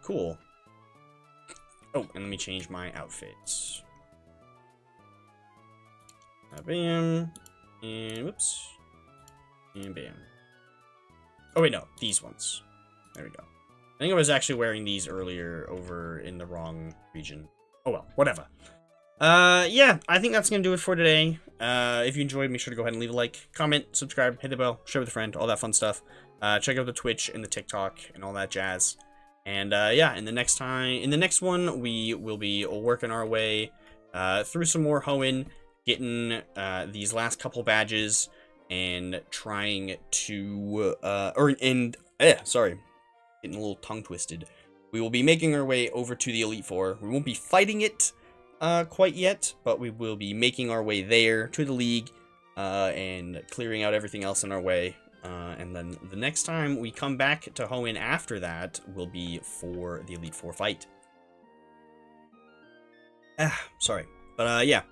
Cool. Oh, and let me change my outfits. Bam. And whoops. And bam. Oh wait, no, these ones. There we go. I think I was actually wearing these earlier over in the wrong region. Oh well, whatever. Yeah, I think that's gonna do it for today. If you enjoyed, make sure to go ahead and leave a like, comment, subscribe, hit the bell, share with a friend, all that fun stuff. Check out the Twitch and the TikTok and all that jazz. And yeah, in the next one, we will be working our way through some more Hoenn, getting these last couple badges, and trying to sorry, getting a little tongue twisted. We will be making our way over to the Elite Four. We won't be fighting it quite yet, but we will be making our way there to the league and clearing out everything else in our way. And then the next time we come back to Hoenn after that will be for the Elite Four fight. Sorry. But yeah,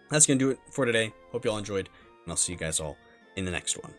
that's going to do it for today. Hope you all enjoyed, and I'll see you guys all in the next one.